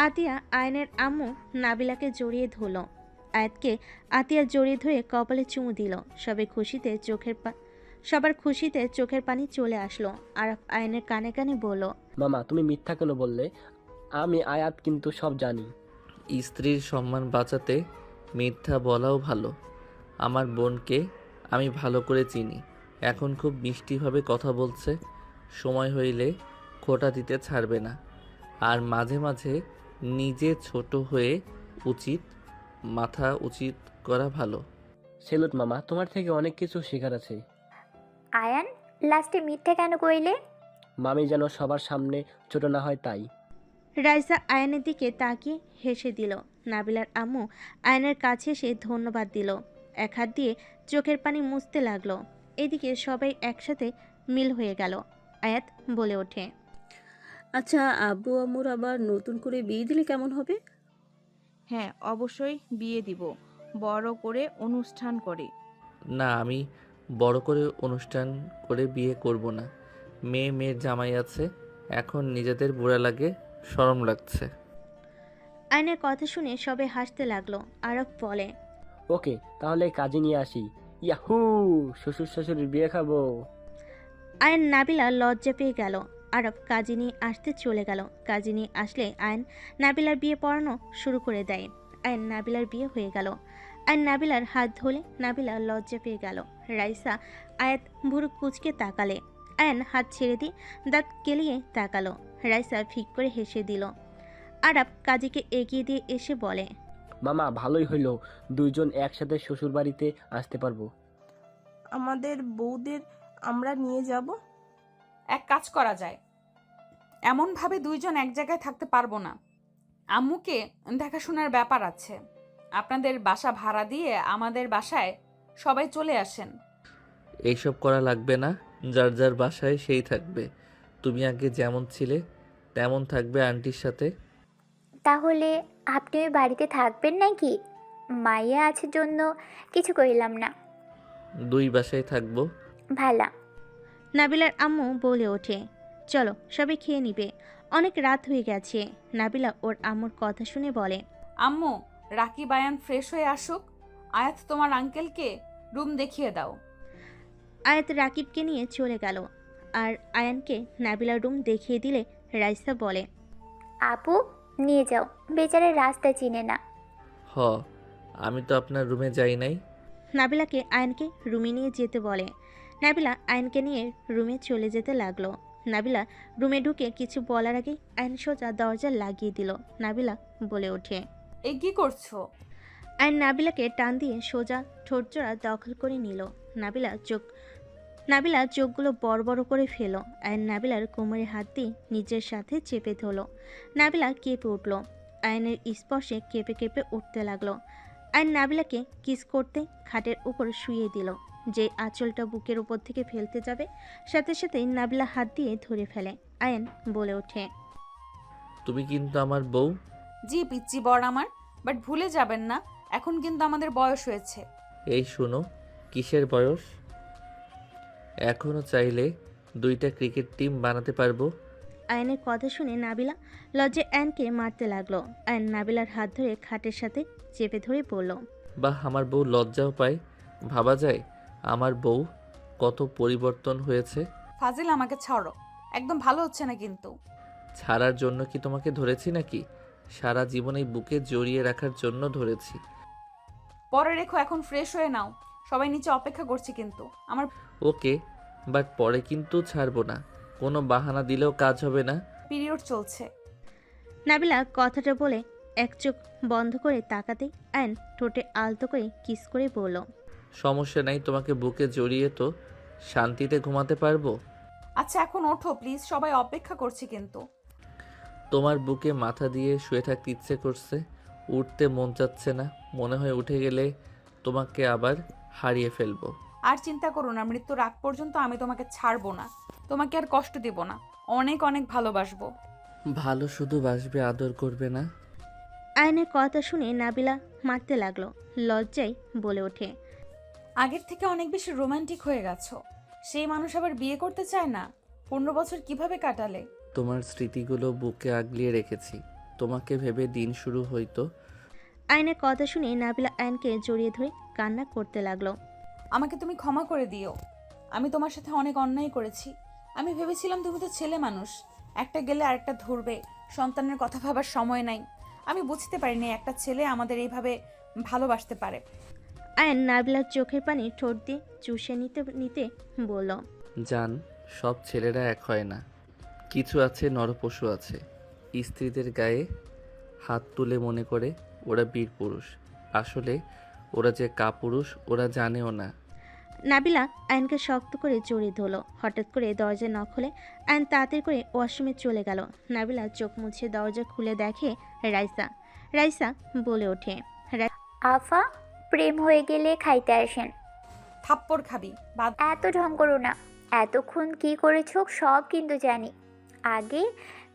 আতিয়া আয়নের আম্মু নাবিলাকে জড়িয়ে ধরল। আয়াতকে আতিয়া জড়িয়ে ধরে কপালে চুমু দিল। সবার খুশিতে চোখের পানি চলে আসলো। আরাফ আয়নের কানে কানে বলল, মামা তুমি মিথ্যা কেন বললে? আমি আয়াত কিন্তু সব জানি। স্ত্রীর সম্মান বাঁচাতে মিথ্যা বলাও ভালো। আমার বোনকে আমি ভালো করে চিনি। এখন খুব মিষ্টিভাবে কথা বলছে। সময় হইলে খোঁটা দিতে ছাড়বে না। আর মাঝে মাঝে নিজে ছোট হয়ে মাথা উচিত করা ভালো। সেলুট মামা, তোমার থেকে অনেক কিছু শেখার আছে। আয়ান, লাস্টে মিথ্যা কেন কইলে? মামি যেন সবার সামনে ছোট না হয় তাই। রাইসা আয়নের দিকে তাকিয়ে হেসে দিল। নাবিলার আম্মু আয়নের কাছে এসে ধন্যবাদ দিল। এক হাত দিয়ে চোখের পানি মুছতে লাগলো। এদিকে সবাই একসাথে মিল হয়ে গেল। আয়াত বলে ওঠে, আচ্ছা, আব্বু আম্মুর আবার নতুন করে বিয়ে দিলে কেমন হবে? হ্যাঁ, অবশ্যই বিয়ে দিব, বড় করে অনুষ্ঠান করে। না, আমি বড় করে অনুষ্ঠান করে বিয়ে করব না। মেয়ের জামাই আছে, এখন নিজেদের বুড়া লাগে, শরম লাগছে। আয়নের কথা শুনে সবাই হাসতে লাগলো। আরব বলে, ওকে, তাহলে কাজে নিয়ে আসি। ইয়াহু, শ্বশুর শাশুড়ির বিয়ে খাবো। আয়ন নাবিলা লজ্জা পেয়ে গেল। আরব কাজী নিয়ে আসতে চলে গেল। কাজী নিয়ে আসলে আয়ন নাবিলার বিয়ে পড়ানো শুরু করে দেয়। আয়ন নাবিলার বিয়ে হয়ে গেল। আয়ন নাবিলার হাত ধরে নাবিলা লজ্জা পেয়ে গেল। রাইসা আয়াত ভুরু কুচকে তাকালে। আয়ন হাত ছেড়ে দিয়ে দাঁত কেলিয়ে তাকালো। রাইসা ফিক করে হেসে দিল। আরব কাজীকে এগিয়ে দিয়ে এসে বলে, মামা ভালোই হইল, দুইজন একসাথে শ্বশুর বাড়িতে আসতে পারবো। আমাদের বউদের আমরা নিয়ে যাব। এক কাজ করা যায়, এমনভাবে দুইজন এক জায়গায় থাকতে পারবো না। আম্মুকে দেখাশোনার ব্যাপার আছে। আপনাদের বাসা ভাড়া দিয়ে আমাদের বাসায় সবাই চলে আসেন। এইসব করা লাগবে না, যার যার বাসায় সেই থাকবে। তুমি আগে যেমন ছিলে তেমন থাকবে আন্টির সাথে। তাহলে আপনি ওই বাড়িতে থাকবেন নাকি? মাইয়া আছে জন্য কিছু কইলাম না। 2 বাসায় থাকবো। ভালা। নাবিলার আম্মু বলে ওঠে, চলো সবাই খেয়ে নিবে, অনেক রাত হয়ে গেছে। নাবিলা ওর আম্মুর কথা শুনে বলে, আম্মু, রাকিব আয়ান ফ্রেশ হয়ে আসুক। আয়াত, তোমার আঙ্কেলকে রুম দেখিয়ে দাও। আয়াত রাকিবকে নিয়ে চলে গেল। আর আয়ানকে নাবিলার রুম দেখিয়ে দিলে রাইসা বলে, আপু নিয়ে যাও, বেচারা রাস্তা চিনে না। হ, আমি তো আপনার রুমে যাই নাই। নাবিলাকে আয়নকে রুমে নিয়ে যেতে বলে। নাবিলা আয়নকে নিয়ে রুমে চলে যেতে লাগলো। নাবিলা রুমে ঢুকে কিছু বলার আগেই আয়ন সোজা দরজা লাগিয়ে দিল। নাবিলা বলে ওঠে, এই কি করছো? আয়ন নাবিলাকে টান দিয়ে সোজা ঠোঁটজোড়া দখল করে নিল। নাবিলা চোখগুলো বড় বড় করে ফেল। আয়ন নাবিলার কোমরে হাত দিয়ে নিজের সাথে চেপে ধরল। নাবিলা কেঁপে উঠল। আয়নের স্পর্শে কেঁপে কেঁপে উঠতে লাগলো। আয়ন নাবিলাকে কিস করতে খাটের উপর শুইয়ে দিল। যে আঁচলটা বুকের উপর থেকে ফেলতে যাবে, সাথে সাথেই নাবিলা হাত দিয়ে ধরে ফেলে। আয়ন বলে ওঠে, তুমি কিন্তু আমার বউ। জি পিচ্চি বর আমার, বাট ভুলে যাবেন না এখন কিন্তু আমাদের বয়স হয়েছে। এই শোনো, কিসের বয়স? এখনো চাইলে 2টা ক্রিকেট টিম বানাতে পারবো। আয়নের কথা শুনে নাবিলা লজ্জায় আয়নকে মারতে লাগলো। আয়ন নাবিলার হাত ধরে খাটের সাথে চেপে ধরে বলল, বাহ, আমার বউ লজ্জাও পায়। ভাবা যায় আমার বউ কত পরিবর্তন হয়েছে। ফাজিল, আমাকে ছাড়ো, একদম ভালো হচ্ছে না কিন্তু। ছাড়ার জন্য কি তোমাকে ধরেছি নাকি? সারা জীবন এই বুকে জড়িয়ে রাখার জন্য ধরেছি। পরে রেখো, এখন ফ্রেশ হয়ে নাও, সবাই নিচে অপেক্ষা করছে কিন্তু আমার। ওকে, বাট পরে কিন্তু ছাড়বো না। কোনো বাহানা দিলেও কাজ হবে না। পিরিয়ড চলছে। নাবিলা কথাটা বলে এক চোখ বন্ধ করে তাকাতে আয়ন ঠোঁটে আলতো করে কিস করে বলল, সমস্যা নাই, তোমাকে বুকে জড়িয়ে তো শান্তিতে ঘুমাতে পারবো। আচ্ছা এখন ওঠো প্লিজ, সবাই অপেক্ষা করছে কিন্তু। তোমার বুকে মাথা দিয়ে শুয়ে থাকতে ইচ্ছে করছে, উঠতে মন চাচ্ছে না। মনে হয় উঠে গেলে তোমাকে আবার হারিয়ে ফেলবো। আর চিন্তা করো না, মৃত্যুর আগ পর্যন্ত আমি তোমাকে ছাড়বো না, তোমাকে আর কষ্ট দেব না, অনেক অনেক ভালোবাসবো। ভালো শুধু বাসবে, আদর করবে না? আয়নের কথা শুনে নাবিলা মারতে লাগলো। লজ্জায় বলে ওঠে, আগের থেকে অনেক বেশি রোমান্টিক হয়ে গেছো। সেই মানুষ আবার বিয়ে করতে চায় না? 15 বছর কিভাবে কাটালে? তোমার স্মৃতিগুলো বুকে আগলিয়ে রেখেছি, তোমাকে ভেবে দিন শুরু হইতো। আয়নের কথা শুনে নাবিলা আয়নকে জড়িয়ে ধরে কান্না করতে লাগলো। আমাকে তুমি ক্ষমা করে দিও, আমি তোমার সাথে অনেক অন্যায় করেছি। আমি ভেবেছিলাম তুমি তো ছেলে মানুষ, একটা গেলে আরেকটা ধরবে, সন্তানের কথা ভাবার সময় নাই। আমি বুঝতে পারিনি একটা ছেলে আমাদের এইভাবে ভালোবাসতে পারে। আয়ন নাবিলার চোখের পানি ঠোঁট দিয়ে চুষে নিতে নিতে বলল, জান, সব ছেলেরা এক হয় না। কিছু আছে নরপশু আছে, স্ত্রীদের গায়ে হাত তুলে মনে করে ওরা বীর পুরুষ। আসলে ওরা যে কাপুরুষ ওরা জানেও না। নাবিলা আয়নকে শক্ত করে জড়িয়ে ধরল। হঠাৎ করে দরজা নক হলে আয়ন তাড়াতাড়ি করে ওয়াশরুমে চলে গেল। নাবিলা চোখ মুছে দরজা খুলে দেখে রাইসা বলে ওঠে, আফা, প্রেম হয়ে গেলে খাইতে আসেন। থাপ্পড় খাবি, বাদ। এত ঢং করো না, এতক্ষণ কি করেছো সব কিন্তু জানি। আগে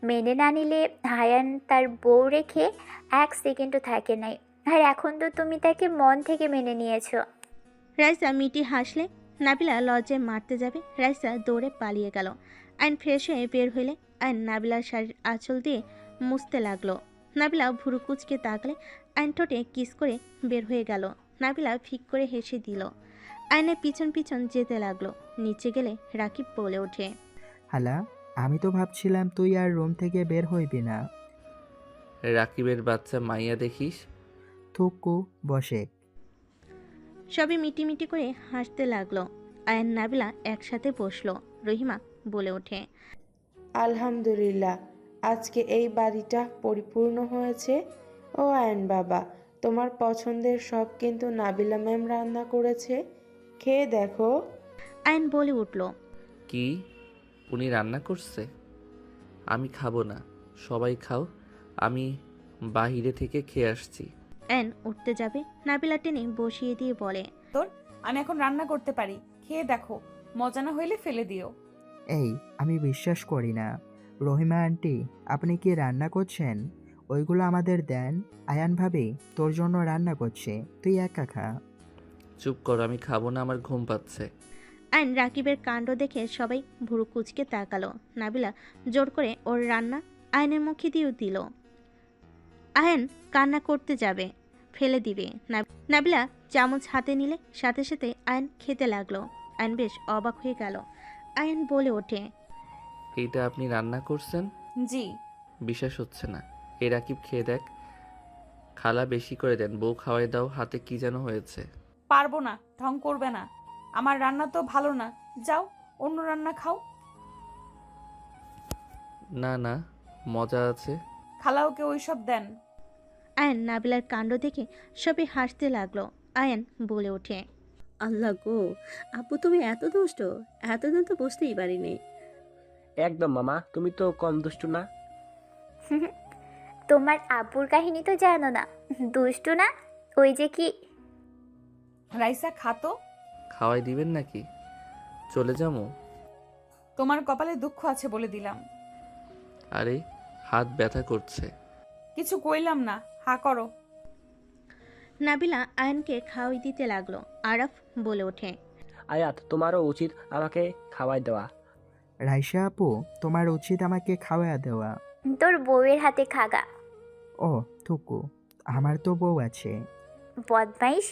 মেনে না নিলে হায়ান তার বউ রেখে 1 সেকেন্ডও থাকে নাই, আর এখন তো তুমি তাকে মন থেকে মেনে নিয়েছো। রাইসা মিটি হাসলে নাবিলা লজ্জায় মারতে যাবে, রাইসা দৌড়ে পালিয়ে গেল। আয়ন ফ্রেশ হয়ে বের হইলে আয়ন নাবিলার শাড়ির আঁচল দিয়ে মুছতে লাগলো। নাবিলা ভুরু কুচকে তাকলে আয়ন ঠোঁটে কিস করে বের হয়ে গেল। নাবিলা ফিক করে হেসে দিল। আয়নের পিছন পিছন যেতে লাগলো। নিচে গেলে রাকিব বলে ওঠে, হালা, আমি তো ভাবছিলাম তুই আর রুম থেকে বের হইবি না। রাকিবের বাচ্চা মাইয়া দেখিস। থুকু বসে। সবই মিটি করে হাসতে লাগলো। আয়ন নাবিলা একসাথে বসলো। রহিমা বলে ওঠে, আলহামদুলিল্লাহ, আজকে এই বাড়িটা পরিপূর্ণ হয়েছে। ও আয়ন বাবা, তোমার পছন্দের সব কিন্তু নাবিলা ম্যাম রান্না করেছে, খেয়ে দেখো। আয়ন বলে উঠল, কি উনি রান্না করছে? আমি খাবো না, সবাই খাও, আমি বাহিরে থেকে খেয়ে আসছি। আয়ন উঠতে যাবে, নাবিলা টেনে বসিয়ে দিয়ে বলে, আমি এখন রান্না করতে পারি, খেয়ে দেখো, মজা না হইলে ফেলে দিও। এই, আমি বিশ্বাস করি না। রহিমা আন্টি, আপনি কি রান্না করছেন? ওইগুলো আমাদের দেন। আয়ান ভাবি তোর জন্য রান্না করছে, তুই একা খা। চুপ কর, আমি খাবো না, আমার ঘুম পাচ্ছে। আয়ন রাকিবের কাণ্ড দেখে সবাই ভুরু কুচকে তাকালো। নাবিলা জোর করে ওর রান্না আয়নের মুখে দিয়েও দিল। আয়ন কান্না করতে যাবে, ফেলে দিবে। নাবিলা চামচ হাতে নিলে সাথে সাথে আয়ন খেতে লাগলো। আয়ন বেশ অবাক হয়ে গেল। আয়ন বলে ওঠে, এইটা আপনি রান্না করছেন? জি। বিশ্বাস হচ্ছে না। এই রাকিব, খেয়ে দেখ। খালা বেশি করে দেন, বউ খাওয়াই দাও। হাতে কি যেন হয়েছে। পারবো না, ঢং করবে না। আমার রান্না তো ভালো না, যাও অন্য রান্না খাও। না না, মজা আছে। খালাওকে ওইসব দেন। আয়ন নাবিলার কাণ্ড দেখে সবাই হাসতে লাগলো। আয়ন বলে ওঠে, আল্লাহ গো, আপু তুমি এত দুষ্ট, এতদিন তো বুঝতেই পারিনি। একদম মামা, তুমি তো কম দুষ্টু না। তোমার আব্বুর কাহিনী তো জানো না, দুষ্টু না। ওই যে কি রাইসা খাতো। খাওয়াই দিবেন নাকি? চলে যাবো? তোমার কপালে দুঃখ আছে বলে দিলাম। আরে হাত ব্যথা করছে। কিছু কইলাম না, হা করো। নাবিলা আয়নকে খাওয়াই দিতে লাগলো। আরাফ বলে ওঠে, আয়াত, তোমারও উচিত আমাকে খাওয়াই দেওয়া। রাইসা আপু, তোমার উচিত আমাকে খাওয়া দেওয়া। তোর বউয়ের হাতে খাগা। ও থুকু, আমার তো বউ আছে। বদমাইশ,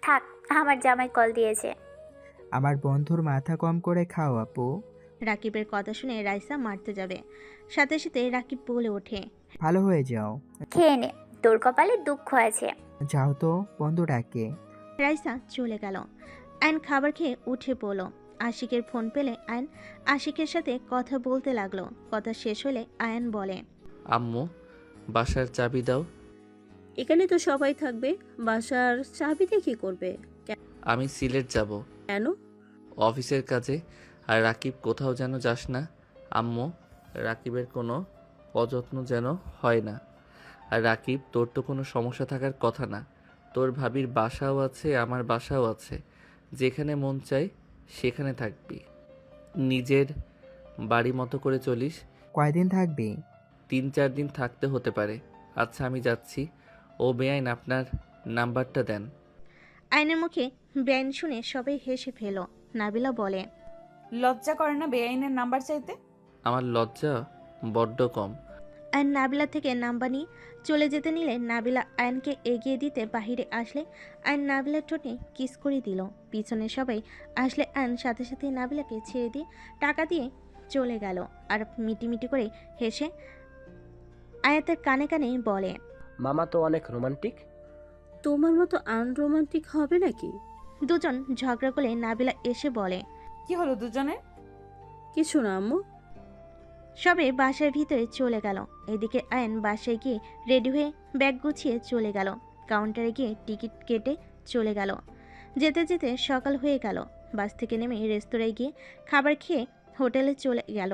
থাক, আমার জামাই কল দিয়েছে। আমার বন্ধুর মাথা কম করে খাও আপু। রাকিবের কথা শুনে রাইসা মারতে যাবে, সাথে সাথে রাকিব বলে ওঠে, ভালো হয়ে যাও। খেয়ে নে, তোর কপালে দুঃখ আছে। যাও তো, বন্ধু ডাকে। রাইসা চলে গেল। আয়ন খাবার খেয়ে উঠে পড়ল। আশিকের ফোন পেলে আয়ন আশিকের সাথে কথা বলতে লাগলো। কথা শেষ হলে আয়ন বলে, আম্মু, বাসার চাবি দাও। এখানে তো সবাই থাকবে, বাসার চাবিতে কি করবে? আমি সিলেট যাব কেন? অফিসের কাজে। আর রাকিব, কোথাও যেন যাস না। আম্মু, রাকিবের কোনো অযত্ন যেন হয় না। আর রাকিব, তোর তো কোনো সমস্যা থাকার কথা না। তোর ভাবির বাসাও আছে, আমার বাসাও আছে। যেখানে মন চায় সেখানে থাকবি। নিজের বাড়ি মতো করে চলিস। কয়দিন থাকবি? 3-4 দিন থাকতে হতে পারে। আচ্ছা, আমি যাচ্ছি। ও বেআইন, আপনার নাম্বারটা দেন। আয়নের মুখে বেআইন শুনে সবাই হেসে ফেল। নাবিলা বলে, লজ্জা করে না বেআইনের নাম্বার চাইতে? আমার লজ্জা বড্ড কম। আয়ন নাবিলা থেকে নাম্বার নিয়ে চলে যেতে নিলে নাবিলা আয়নকে এগিয়ে দিতে বাহিরে আসলে আয়ন নাবিলার ঠোঁটে কিস করে দিল। পিছনে সবাই আসলে আয়ন সাথে সাথে নাবিলাকে ছেড়ে দিয়ে টাকা দিয়ে চলে গেল। আর মিটিমিটি করে হেসে আয়াতের কানে কানে বলে, মামা তো অনেক রোমান্টিক। তোমার মতো আনরোমান্টিক হবে নাকি? দুজন ঝগড়া করলে নাবিলা এসে বলে, কি হলো দুজনের? কিছু না আম্মু। সবে বাসার ভিতরে চলে গেল। এদিকে আয়ন বাসায় গিয়ে রেডি হয়ে ব্যাগ গুছিয়ে চলে গেল। কাউন্টারে গিয়ে টিকিট কেটে চলে গেল। যেতে যেতে সকাল হয়ে গেল। বাস থেকে নেমে রেস্তোরাঁয় গিয়ে খাবার খেয়ে হোটেলে চলে গেল।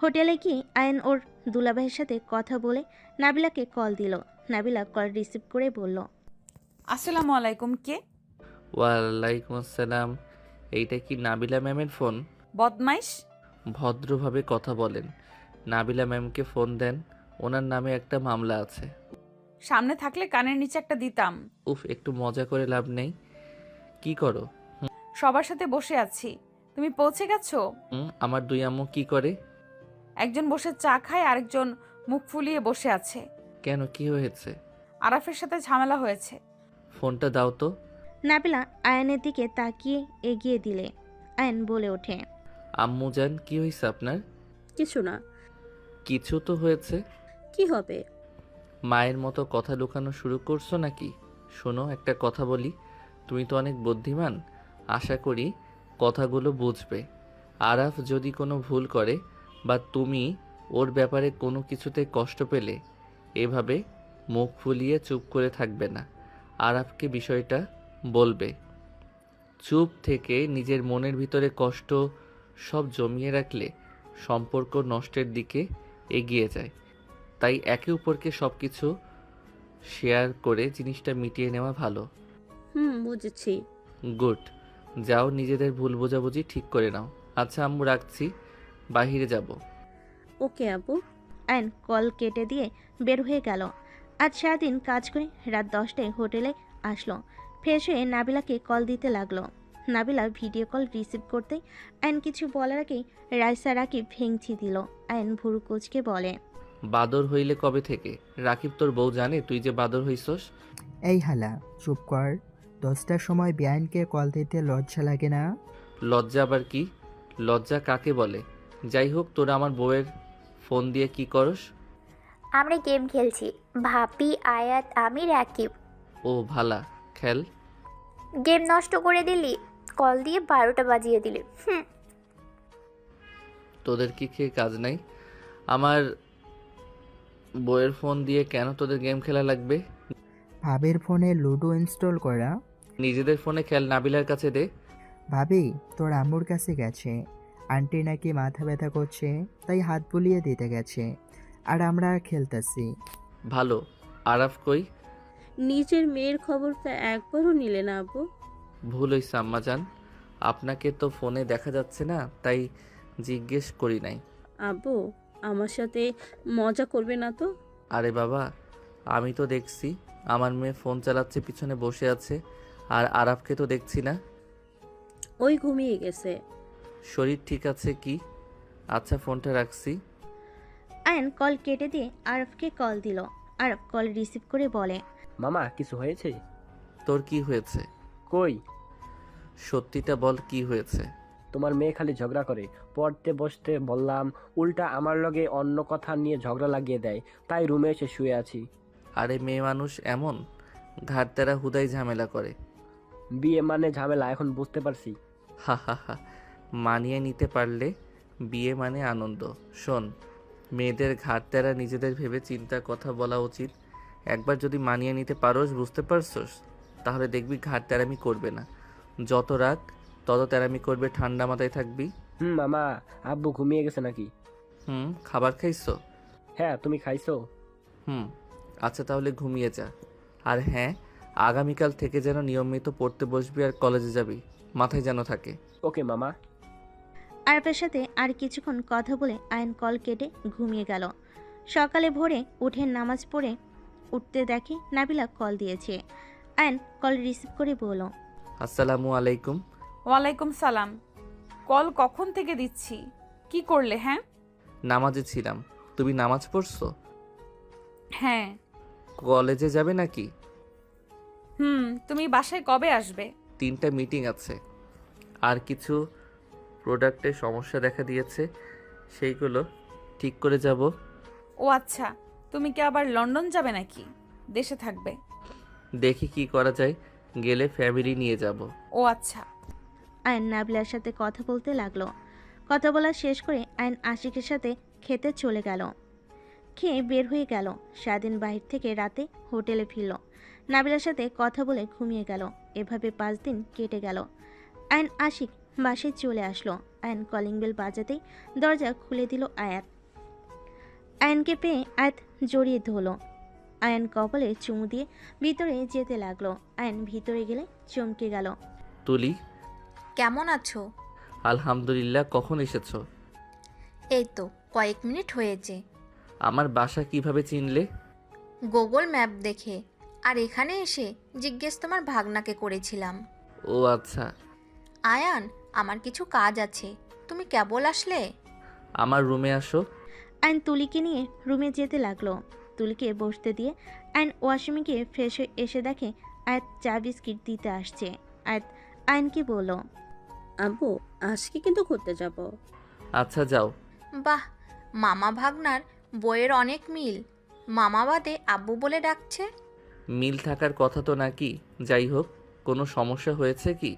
হোটেলে গিয়ে আয়ন ওর দুলাভাইয়ের সাথে কথা বলে নাবিলাকে কল দিল। নাবিলা কল রিসিভ করে বলল, আসসালামু আলাইকুম, কে? ওয়ালাইকুম আসসালাম। এইটা কি নাবিলা ম্যামের ফোন? বদমাইশ। ভদ্রভাবে কথা বলেন। নাবিলা ম্যামকে ফোন দেন, ওনার নামে একটা মামলা আছে। সামনে থাকলে কানের নিচে একটা দিতাম। উফ, একটু মজা করে লাভ নেই। কি করো? সবার সাথে বসে আছি। তুমি পৌঁছে গেছো? আমার দুই আম্মু কি করে? একজন বসে চা খায়, আরেকজন মুখ ফুলিয়ে বসে আছে। কেন, কি হয়েছে? আরাফের সাথে ঝামেলা হয়েছে। ফোনটা দাও তো। নাবিলা আয়নের দিকে তাকিয়ে এগিয়ে দিলে আয়ন বলে ওঠে, আম্মু জান, কি হয়েছে আপনার? কিছু না। কিছু তো হয়েছে। কি হবে? মায়ের মতো কথা লুকানো শুরু করছো নাকি? শোনো, একটা কথা বলি, তুমি তো অনেক বুদ্ধিমান, আশা করি কথাগুলো বুঝবে। আরাফ যদি কোনো ভুল করে বা তুমি ওর ব্যাপারে কোনো কিছুতে কষ্ট পেলে, এভাবে মুখ ফুলিয়ে চুপ করে থাকবে না। আরাফকে বিষয়টা বলবে। চুপ থেকে নিজের মনের ভিতরে কষ্ট সব জমিয়ে রাখলে সম্পর্ক নষ্টের দিকে এগিয়ে যায়। তাই একে অপরকে সব কিছু শেয়ার করে জিনিসটা মিটিয়ে নেওয়া ভালো। বুঝেছি। গুড, যাও নিজেদের ভুল বোঝাবুঝি ঠিক করে নাও। আচ্ছা আম্মু, রাখছি, বাহিরে যাব। ওকে আপু। আয়ন কল কেটে দিয়ে বের হয়ে গেল। আজ সারাদিন কাজ করে রাত 10টায় হোটেলে আসলো। ফ্রেশ হয়ে নাবিলাকে কল দিতে লাগলো। নাবিলা ভিডিও কল রিসিভ করতে আয়ন কিছু বলার আগেই রাইসা রাকিব ভেঙচি দিল। আয়ন ভুরু কুচকে বলে, বাদর হইলে কবে থেকে? রাকিব তোর বউ জানে তুই যে বাদর হইছস? এই হালা চুপ কর। 10টার সময় বেআইনকে কল দিতে লজ্জা লাগে না? লজ্জা আবার কি? লজ্জা কাকে বলে? যাই হোক, তোরা আমার বউয়ের ফোন দিয়ে কি করস? আমরা গেম খেলছি, ভাবি, আয়াত, আমি, রাকিব। ও ভালা, খেল। গেম নষ্ট করে দিলি, কল দিয়ে 12টা বাজিয়ে দিলি। তোদের কি খেয়ে কাজ নাই? আমার বউয়ের ফোন দিয়ে কেন তোদের গেম খেলা লাগবে? ভাবির ফোনে লুডো ইনস্টল করা। নিজেদের ফোনে খেল, নাবিলার কাছে দে। ভাবি তোর আম্মুর কাছে গেছে, আন্টি নাকি মাথা ব্যথা করছে, তাই হাত বুলিয়ে দিতে গেছে, আর আমরা খেলতেছি। ভালো। আরাফ কই? নিজের মেয়ের খবরটা একবারও নিলে না আব্বু? ভুল হইছে আম্মাজান, আপনাকে তো ফোনে দেখা যাচ্ছে না, তাই জিজ্ঞেস করি নাই। আব্বু, আমার সাথে মজা করবে না তো? আরে বাবা, আমি তো দেখছি আমার মেয়ে ফোন চালাচ্ছে, পিছনে বসে আছে, আর আরাফকে তো দেখছি না। ওই ঘুমিয়ে গেছে। শরীর ঠিক আছে কি? আচ্ছা, ফোনটা রাখছি। আয়ন কল কেটে দিয়ে আরফকে কল দিল। আরফ কল রিসিভ করে বলে, মামা কিছু হয়েছে? তোর কি হয়েছে? কই? সত্যিটা বল, কি হয়েছে? তোমার মেয়ে খালি ঝগড়া করে, পড়তে বসতে বললাম উল্টা আমার লগে অন্য কথা নিয়ে ঝগড়া লাগিয়ে দেয়, তাই রুমে এসে শুয়ে আছি। আরে মেয়ে মানুষ এমন, ঘাট তেরা হুদাই ঝামেলা করে। বিয়ে মানে ঝামেলা, এখন বুঝতে পারছি। হা হা হা, মানিয়ে নিতে পারলে বিয়ে মানে আনন্দ। শোন, মেয়েদের ঘাট তেরা নিজেদের ভেবে চিন্তা কথা বলা উচিত। একবার যদি মানিয়ে নিতে পারোস, বুঝতে পারছোস, তাহলে দেখবি ঘাট তেরামি করবে না। যত রাগ তত তেরামি করবে, ঠান্ডা মাথায় থাকবি। মামা, আব্বু ঘুমিয়ে গেছে নাকি? খাবার খাইছো? হ্যাঁ, তুমি খাইছো? আচ্ছা, তাহলে ঘুমিয়ে যা। আর হ্যাঁ, আগামীকাল থেকে যেন নিয়মিত পড়তে বসবি আর কলেজে যাবি, মাথায় যেন থাকে। ওকে মামা। আরফের সাথে আর কিছুক্ষণ কথা বলে আয়ন কল কেটে ঘুমিয়ে গেল। সকালে ভোরে উঠে নামাজ পড়ে উঠতে দেখে নাবিলা কল দিয়েছে। আয়ন কল রিসিভ করে বলল, আসসালামু আলাইকুম। ওয়ালাইকুম সালাম। কল কখন থেকে দিচ্ছি, কি করলে? হ্যাঁ, নামাজে ছিলাম। তুমি নামাজ পড়ছো? হ্যাঁ। কলেজে যাবে নাকি? তুমি বাসায় কবে আসবে? 3টা মিটিং আছে, আর কিছু প্রোডাক্টের সমস্যা দেখা দিয়েছে, সেইগুলো ঠিক করে যাব। ও আচ্ছা, তুমি কি আবার লন্ডন যাবে নাকি দেশে থাকবে? দেখি কি করা যায়, গেলে ফ্যামিলি নিয়ে যাব। ও আচ্ছা। আয়ন নাবিলার সাথে কথা বলতে লাগলো। কথা বলা শেষ করে আয়ন আশিকের সাথে খেতে চলে গেল। খেয়ে বের হয়ে গেল। সারাদিন বাহির থেকে রাতে হোটেলে ফিরল। নাবিলার সাথে কথা বলে ঘুমিয়ে গেল। এভাবে 5 দিন কেটে গেল। আয়ন আশিক বাসায় চলে আসলো। আয়ন কলিং বেল বাজাতেই দরজা খুলে দিল আয়াত। আয়নকে পেয়ে আয়াত জড়িয়ে ধরল। আয়ন কপালে চুমু দিয়ে ভিতরে যেতে লাগলো। আয়ন ভিতরে গেলে চমকে গেল। তুলি, কেমন আছো? আলহামদুলিল্লাহ। কখন এসেছো? এই তো কয়েক মিনিট হয়েছে। আমার বাসা কিভাবে চিনলে? গুগল ম্যাপ দেখে, আর এখানে এসে জিজ্ঞেস তোমার ভাগনাকে করেছিলাম। ও আচ্ছা। আয়ান, আমার কিছু কাজ আছে, তুমি কেবল আসলে? আমার রুমে আসো। আয়ন তুলিকে নিয়ে রুমে যেতে লাগলো। তুলিকে বসতে দিয়ে আয়ন ওয়াশরুমে গিয়ে ফ্রেশ হয়ে এসে দেখে আয়াত চা বিস্কিট দিতে আসছে। আয়াত আয়নকে বলল, আব্বু, আজকে কিন্তু ঘুরতে যাব। আচ্ছা, যাও। বাহ, মামা ভাগনার বইয়ের অনেক মিল। মামা বাদে আব্বু বলে ডাকছে। মিল থাকার কথা তো নাকি? যাই হোক, কোনো সমস্যা হয়েছে কি?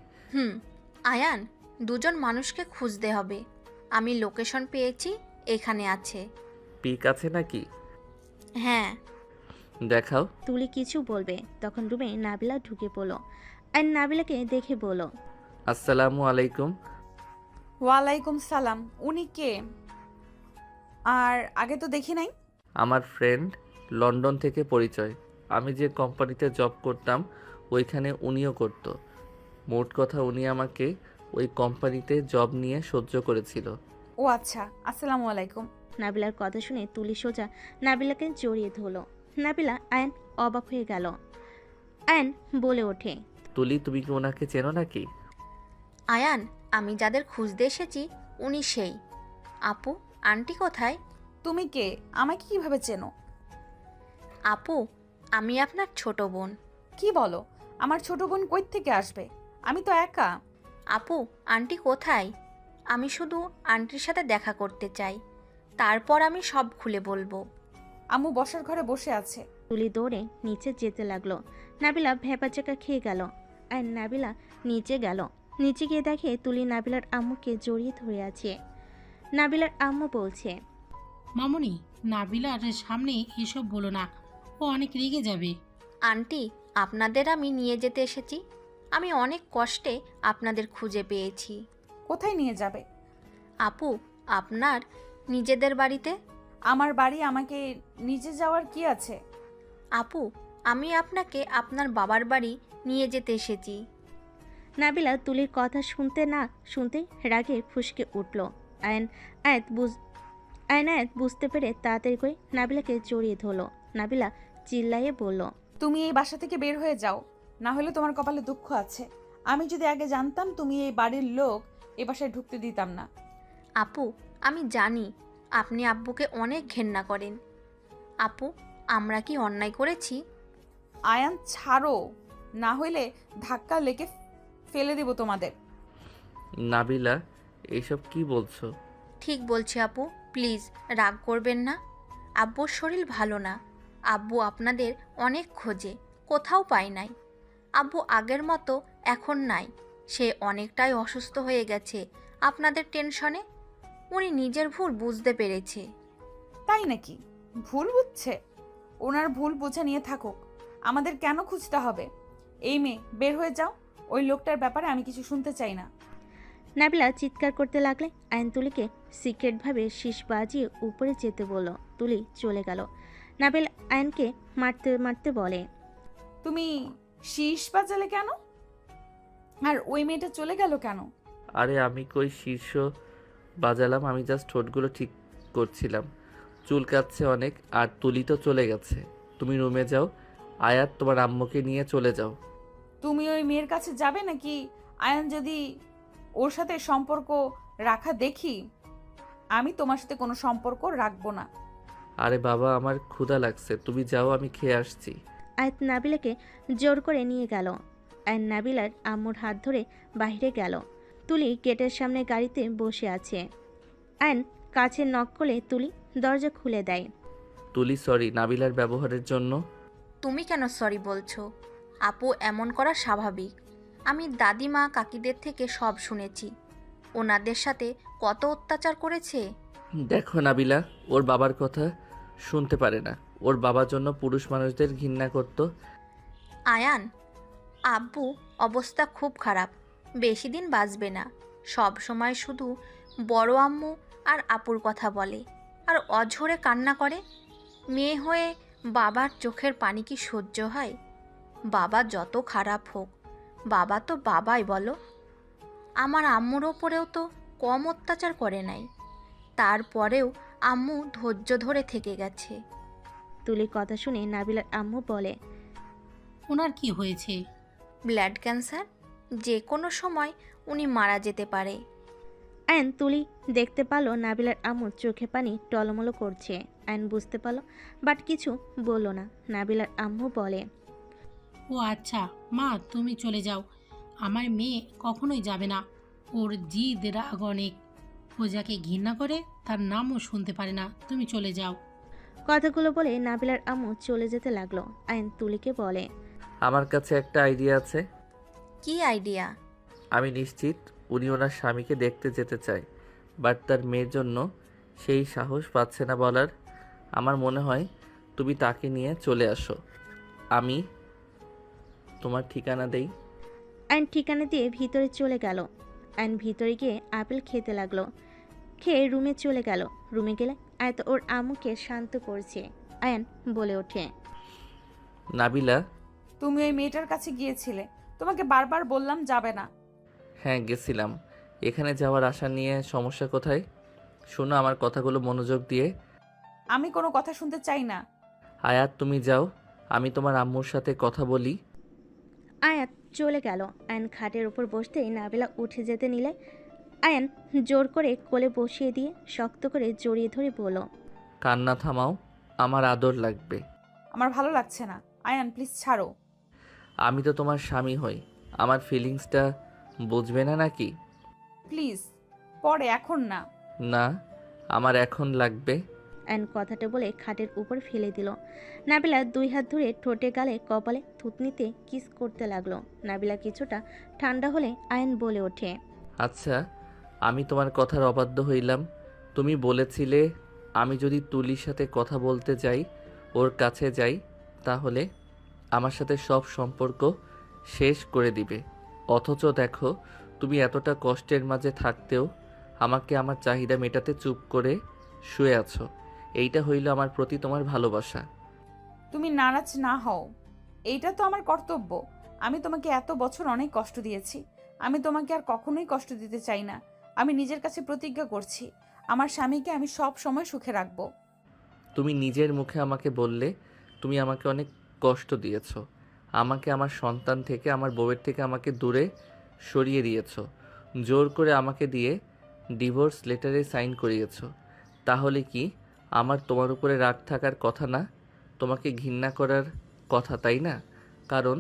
আয়ান, দুজন মানুষকে খুঁজতে হবে। আমি লোকেশন পেয়েছি, এখানে আছে। পিক আছে নাকি? হ্যাঁ। দেখাও। তুলি কিছু বলবে, তখন রুমে নাবিলা ঢুকে পড়ল। আয়ন নাবিলাকে দেখে বলল, আসসালামু আলাইকুম। ওয়ালাইকুম সালাম। উনি কে? আর আগে তো দেখি নাই। আমার ফ্রেন্ড, লন্ডন থেকে পরিচয়। আমি যে কোম্পানিতে জব করতাম ওইখানে উনিও করত। মোট কথা, উনি আমাকে ওই কোম্পানিতে জব নিয়ে সহ্য করেছিল। ও আচ্ছা, আসসালামু আলাইকুম। নাবিলার কথা শুনে তুলি সোজা নাবিলাকে জড়িয়ে ধরলো। নাবিলা আয়ন অবাক হয়ে গেল। আয়ন বলে ওঠে, তুলি, তুমি কি ওনাকে চেনো নাকি? আয়ান, আমি যাদের খুঁজতে এসেছি উনি সেই। আপু, আন্টি কোথায়? তুমি কে? আমাকে কিভাবে চেনো? আপু, আমি আপনার ছোট বোন। কি বলো? আমার ছোট বোন কই থেকে আসবে? আমি তো একা। আপু, আন্টি কোথায়? আমি শুধু আন্টির সাথে দেখা করতে চাই, তারপর আমি সব খুলে বলবো। আম্মু বসার ঘরে বসে আছে। তুলি দৌড়ে নিচে যেতে লাগলো। নাবিলা ভ্যাপাচাকা খেয়ে গেল। আর নাবিলা নিচে গেল। নিচে গিয়ে দেখে তুলি নাবিলার আম্মুকে জড়িয়ে ধরে আছে। নাবিলার আম্মু বলছে, মামুনি, নাবিলার সামনে এসব বলো না, ও অনেক রেগে যাবে। আন্টি, আপনাদের আমি নিয়ে যেতে এসেছি। আমি অনেক কষ্টে আপনাদের খুঁজে পেয়েছি। কোথায় নিয়ে যাবে? আপু, আপনার নিজেদের বাড়িতে। আমার বাড়ি, আমাকে নিচে যাওয়ার কি আছে? আপু, আমি আপনাকে আপনার বাবার বাড়ি নিয়ে যেতে এসেছি। নাবিলা তুলির কথা শুনতে না শুনতে রাগে ফুঁসকে উঠল। আয়নায়েত বুঝতে পেরে তাড়াতাড়ি করে নাবিলাকে জড়িয়ে ধরল। নাবিলা চিল্লাইয়ে বলল, তুমি এই বাসা থেকে বের হয়ে যাও, না হলে তোমার কপালে দুঃখ আছে। আমি যদি আগে জানতাম তুমি এই বাড়ির লোক, এ বাসায় ঢুকতে দিতাম না। আপু, আমি জানি আপনি আব্বুকে অনেক ঘেন্না করেন। আপু, আমরা কি অন্যায় করেছি? আয়ান, ছাড়ো, না হইলে ধাক্কা লেগে ফেলে দেব তোমাদের। নাবিলা, এইসব কি বলছো? ঠিক বলছি আপু, প্লিজ রাগ করবেন না। আব্বুর শরীর ভালো না। আব্বু আপনাদের অনেক খোঁজে, কোথাও পায় নাই। আব্বু আগের মতো এখন নাই, সে অনেকটাই অসুস্থ হয়ে গেছে আপনাদের টেনশনে। উনি নিজের ভুল বুঝতে পেরেছে। তাই নাকি? ভুল বুঝছে? ওনার ভুল বুঝে নিয়ে থাকুক, আমাদের কেন খুঁজতে হবে? এই মেয়ে, বের হয়ে যাও। ওই লোকটার ব্যাপারে আমি কিছু শুনতে চাই না। নাবিলা চিৎকার করতে লাগলে আয়ন তুলিকে সিক্রেটভাবে শীষ বাজিয়ে উপরে যেতে বলল। তুলি চলে গেল। নাবিল আয়নকে মারতে মারতে বলে, তুমি শীষ বাজালে কেন? আর ওই মেয়েটা চলে গেল কেন? আরে আমি কই শীর্ষ বাজালাম, আমি জাস্ট ঠোঁটগুলো ঠিক করছিলাম। চুল কাচ্ছে অনেক। আর তুলি তো চলে গেছে। তুমি রুমে যাও। আয়াত, তোমার আম্মুকে নিয়ে চলে যাও। তুমি ওই মেয়ের কাছে যাবে নাকি? আয়ান যদি ওর সাথে সম্পর্ক রাখা দেখি, আমি তোমার সাথে কোনো সম্পর্ক রাখবো না। আরে বাবা, আমার ক্ষুধা লাগছে, তুমি যাও, আমি খেয়ে আসছি। আয়াত নাবিলাকে জোর করে নিয়ে গেল। আয়ন নাবিলার আম্মুর হাত ধরে বাইরে গেল। তুলি গেটের সামনে গাড়িতে বসে আছে। আয়ন কাছে নক করলে তুলি দরজা খুলে দেয়। তুলি, সরি নাবিলার ব্যবহারের জন্য। তুমি কেন সরি বলছো? আপু এমন করা স্বাভাবিক। আমি দাদিমা কাকিদের থেকে সব শুনেছি, ওনাদের সাথে কত অত্যাচার করেছে। দেখো নাবিলা, ওর বাবার কথা শুনতে পারে না। ওর বাবার জন্য পুরুষ মানুষদের ঘৃণা করতো। আয়ান, আব্বু অবস্থা খুব খারাপ, বেশি দিন বাঁচবে না। সব সময় শুধু বড় আম্মু আর আপুর কথা বলে আর অঝরে কান্না করে। মেয়ে হয়ে বাবার চোখের পানি কি সহ্য হয়? বাবা যত খারাপ হোক, বাবা তো বাবাই বলো। আমার আম্মুর ওপরেও তো কম অত্যাচার করে নাই, তারপরেও আম্মু ধৈর্য ধরে থেকে গেছে। তুলির কথা শুনে নাবিলার আম্মু বলে, ওনার কি হয়েছে? ব্লাড ক্যান্সার, যে কোনো সময় উনি মারা যেতে পারে। আয়ন তুলি দেখতে পারলো নাবিলার আম্মুর চোখে পানি টলমলো করছে। আয়ন বুঝতে পারলো, বাট কিছু বলল না। নাবিলার আম্মু বলে, ও আচ্ছা মা, তুমি চলে যাও। আমার মেয়ে কখনোই যাবে না। ওর জিদ রাগ অনেক। ও যাকে ঘৃণা করে তার নামও শুনতে পারে না। তুমি চলে যাও। কথাগুলো বলে নাবিলার আম্মু চলে যেতে লাগলো। আয়ন তুলিকে বলে, আমার কাছে একটা আইডিয়া আছে। কি আইডিয়া? আমি নিশ্চিত উনি ওনার স্বামীকে দেখতে যেতে চায়, বাট তার মেয়ের জন্য সেই সাহস পাচ্ছে না বলার। আমার মনে হয় তুমি তাকে নিয়ে চলে আসো। আমি তোমার ঠিকানা দেই। আয়ন ঠিকানা দিয়ে ভিতরে চলে গেল। আয়ন ভিতরে গিয়ে আপেল খেতে লাগলো। খেয়ে রুমে চলে গেল। রুমে গেলে আয়ত ওর আম্মুকে শান্ত করছে। আয়ন বলে ওঠে, নাবিলা, তুমি ওই মেয়েটার কাছে গিয়েছিলে, তোমাকে বারবার বললাম যাবে না। হ্যাঁ গেছিলাম। এখানে যাওয়ার আশা নিয়ে সমস্যা কোথায়? শোনো আমার কথাগুলো মনোযোগ দিয়ে। আমি কোনো কথা শুনতে চাই না। আয়াত তুমি যাও, আমি তোমার আম্মুর সাথে কথা বলি। আয়াত চলে গেল। আয়ান খাটের উপর বসতেই নাবিলা উঠে যেতে নিলে আয়ান জোর করে কোলে বসিয়ে দিয়ে শক্ত করে জড়িয়ে ধরে বলল, কান্না থামাও, আমার আদর লাগবে। আমার ভালো লাগছে না। আয়ান প্লিজ ছাড়ো। আমি তো তোমার স্বামী হই, আমার ফিলিংসটা বুঝবে না নাকি? প্লিজ, পরে, এখন না। না, আমার এখন লাগবে। আয়ান কথাটা বলে খাটের উপর ফেলে দিল। নাবিলা 2 হাত ধরে ঠোঁটে গালে কপালে থুতনিতে কিস করতে লাগলো। নাবিলা কিছুটা ঠান্ডা হলে আয়ান বলে ওঠে, আচ্ছা, আমি তোমার কথার অবাধ্য হইলাম। তুমি বলেছিলে আমি যদি তুলির সাথে কথা বলতে যাই, ওর কাছে যাই, তাহলে আমার সাথে সব সম্পর্ক শেষ করে দিবে। অথচ দেখো, তুমি এতটা কষ্টের মাঝে থাকতেও আমাকে আমার চাহিদা মেটাতে চুপ করে শুয়ে আছো। এইটা হইল আমার প্রতি তোমার ভালোবাসা। তুমি নারাজ না হও, এইটা তো আমার কর্তব্য। আমি তোমাকে এত বছর অনেক কষ্ট দিয়েছি। আমি তোমাকে আর কখনোই কষ্ট দিতে চাই না। আমি নিজের কাছে প্রতিজ্ঞা করছি, আমার স্বামীকে আমি সব সময় সুখে রাখবো। তুমি নিজের মুখে আমাকে বললে তুমি আমাকে অনেক কষ্ট দিয়েছো। আমাকে আমার সন্তান থেকে, আমার বউয়ের থেকে আমাকে দূরে সরিয়ে দিয়েছো। জোর করে আমাকে দিয়ে ডিভোর্স লেটারে সাইন করিয়েছো। তাহলে কি আমার তোমার উপরে রাগ থাকার কথা না? তোমাকে ঘৃণা করার কথা, তাই না? কারণ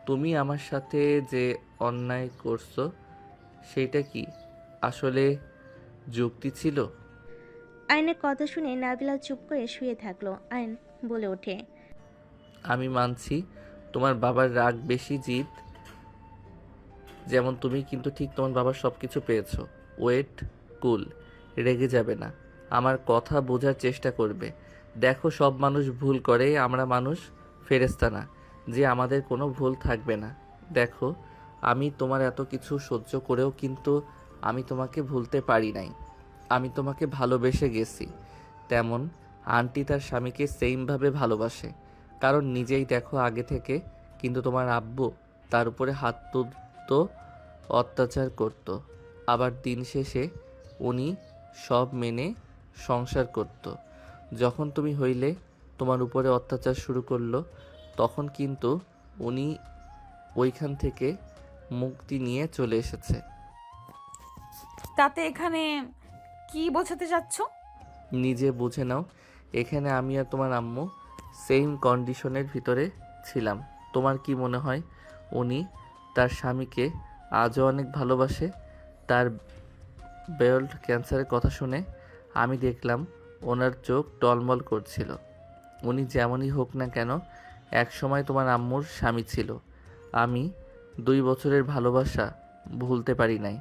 তুমি আমার সাথে যে অন্যায় করছো, সেইটা কি আসলে যুক্তি ছিল? আয়নের কথা শুনে নাবিলা চুপ করে শুয়ে থাকলো। আয়ন বলে ওঠে, আমি মানছি তোমার বাবার রাগ বেশি, জিদ যেমন তুমি, কিন্তু ঠিক তোমার বাবার সব কিছু পেয়েছো। ওয়েট, কুল, রেগে যাবে না, আমার কথা বোঝার চেষ্টা করবে। দেখো, সব মানুষ ভুল করে, আমরা মানুষ, ফেরেশতা না যে আমাদের কোনো ভুল থাকবে না। দেখো, আমি তোমার এত কিছু সহ্য করেও কিন্তু আমি তোমাকে ভুলতে পারি নাই। আমি তোমাকে ভালোবেসে গেছি, তেমন আন্টি তার স্বামীকে সেইমভাবে ভালোবাসে। কারণ নিজেই দেখো আগে থেকে, কিন্তু তোমার আব্বু তার উপরে হাত তুলতো, অত্যাচার করত। আবার দিন শেষে উনি সব মেনে সংসার করত। যখন তুমি হইলে তোমার উপরে অত্যাচার শুরু করলো, তখন কিন্তু উনি ওইখান থেকে মুক্তি নিয়ে চলে এসেছে। তাতে এখানে কি বোঝাতে চাচ্ছ? নিজে বুঝে নাও, এখানে আমি আর তোমার আম্মু সেম কন্ডিশনের ভিতরে ছিলাম। তোমার কি মনে হয় উনি তার স্বামীকে আজও অনেক ভালোবাসে? তার ব্রেস্ট ক্যান্সারের কথা শুনে আমি দেখলাম ওনার চোখ টলমল করছিল। উনি যেমনই হোক না কেন, এক সময় তোমার আম্মুর স্বামী ছিল। আমি 2 বছরের ভালোবাসা ভুলতে পারি নাই।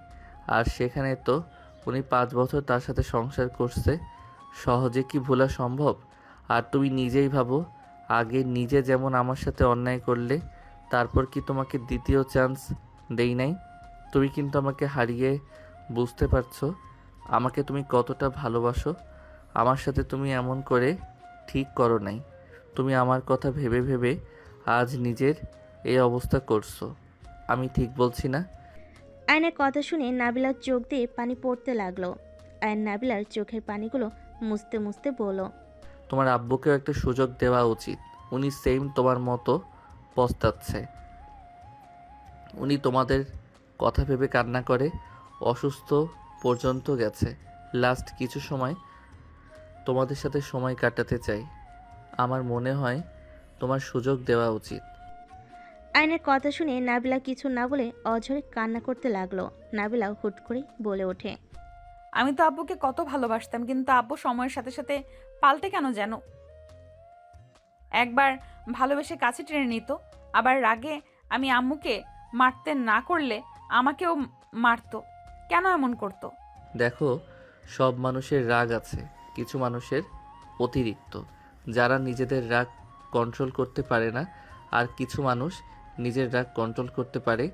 আর সেখানে তো উনি 5 বছর তার সাথে সংসার করছে। সহজে কি ভোলা সম্ভব? আর তুমি নিজেই ভাবো, আগে নিজে যেমন আমার সাথে অন্যায় করলে, তারপর কি তোমাকে দ্বিতীয় চান্স দেই নাই? তুমি কিন্তু আমাকে হারিয়ে বুঝতে পারছো আমাকে তুমি কতটা ভালোবাসো। আমার সাথে তুমি এমন করে ঠিক করো নাই। তুমি আমার কথা ভেবে ভেবে আজ নিজের এই অবস্থা করছো। আমি ঠিক বলছি না? আয়নের কথা শুনে নাবিলার চোখ দিয়ে পানি পড়তে লাগলো। আয়ন নাবিলার চোখের পানিগুলো মুছতে মুছতে বলল, তোমার আব্বুকেও একটা সুযোগ দেওয়া উচিত। উনি সেম তোমার মতো পস্তাচ্ছে। উনি তোমাদের কথা ভেবে কান্না করে অসুস্থ পর্যন্ত গেছে। লাস্ট কিছু সময় তোমাদের সাথে সময় কাটাতে চাই। আমার মনে হয় তোমার সুযোগ দেওয়া উচিত। আয়নের কথা শুনে নাবিলা কিছু না বলে অঝরে কান্না করতে লাগলো। নাবিলা হুট করে বলে ওঠে, আমি তো আব্বুকে কত ভালোবাসতাম, কিন্তু আব্বু সময়ের সাথে সাথে পাল্টে কেন যেন। একবার ভালোবেসে কাছে টেনে নিত, আবার রাগে আমি আম্মুকে মারতে না করলে আমাকেও মারতো। কেন এমন করতো? দেখো, সব মানুষের রাগ আছে, কিছু মানুষের অতিরিক্ত, যারা নিজেদের রাগ কন্ট্রোল করতে পারে না। আর কিছু মানুষ নিজের রাগ কন্ট্রোল করতে পারে।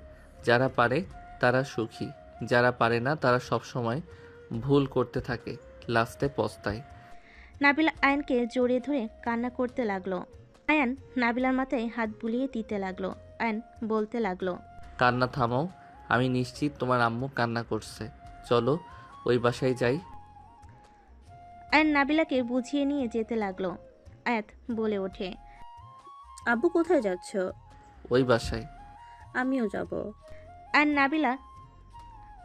যারা পারে তারা সুখী, যারা পারে না তারা সব সময় ভুল করতে থাকে, লাস্টে পস্তায়। নাবিলা আয়নকে জড়িয়ে ধরে কান্না করতে লাগলো। আয়ান নাবিলার মাথায় হাত বুলিয়ে দিতে লাগলো। আয়ন বলতে লাগলো, কান্না থামাও, আমি নিশ্চিত তোমার আম্মু কান্না করছে। চলো ওই বাসায় যাই। আয়ান নাবিলাকে বুঝিয়ে নিয়ে যেতে লাগলো। আয়াত বলে ওঠে, আব্বু কোথায় যাচ্ছ? ওই বাসায়। আমিও যাব। আর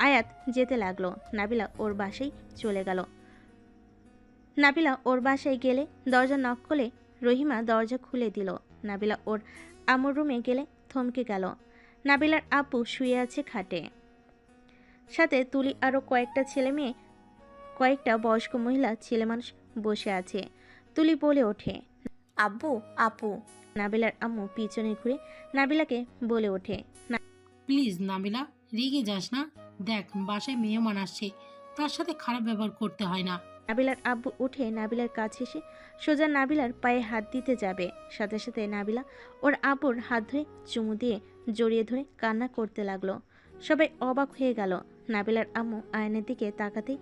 আয়াত যেতে লাগলো। নাবিলা ওর বাসায় চলে গেল। নাবিলা ওর বাসায় গেলে দরজা নক করলে রহিমা দরজা খুলে দিল। নাবিলা ওর আম্মুর রুমে গেলে থমকে গেল। নাবিলার আব্বু শুয়ে আছে খাটে, সাথে তুলি আরও কয়েকটা ছেলে মেয়ে, কয়েকটা বয়স্ক মহিলা ছেলে মানুষ বসে আছে। তুলি বলে ওঠে, আব্বু, আপু। নাবিলার আম্মু পিছনে ঘুরে নাবিলাকে বলে ওঠে, প্লিজ নাবিলা, রেগে যাস না। দেখ, বাসায় মেহমান আসছে, তার সাথে খারাপ ব্যবহার করতে হয় না। নাবিলার আব্বু উঠে নাবিলার কাছে এসে সোজা নাবিলার পায়ে হাত দিতে যাবে। সাথে সাথে নাবিলা ওর আব্বুর হাত ধরে চুমু দিয়ে জড়িয়ে ধরে কান্না করতে লাগলো। সবাই অবাক হয়ে গেল। নাবিলার আম্মু আয়নের দিকে তাকাতেই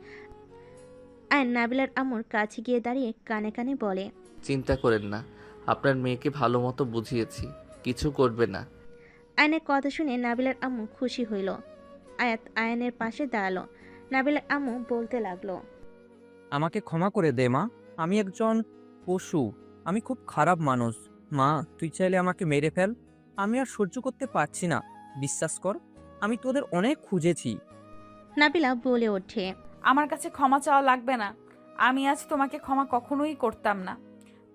আয়ন নাবিলার আম্মুর কাছে গিয়ে দাঁড়িয়ে কানে কানে বলে, চিন্তা করেন না, আপনার মেয়েকে ভালো মতো বুঝিয়েছি, কিছু করবে না। আয়নের কথা শুনে নাবিলার আম্মু খুশি হইল। আয়নের পাশে দাঁড়ালো। নাবিলার আম্মু বলতে লাগলো, আমাকে ক্ষমা করে দে মা, আমি একজন পশু, আমি খুব খারাপ মানুষ। মা, তুই চাইলে আমাকে মেরে ফেল, আমি আর সহ্য করতে পারছি না। বিশ্বাস কর, আমি তোদের অনেক খুঁজেছি। নাবিলা বলে ওঠে, আমার কাছে ক্ষমা চাওয়া লাগবে না। আমি আজ তোমাকে ক্ষমা কখনোই করতাম না।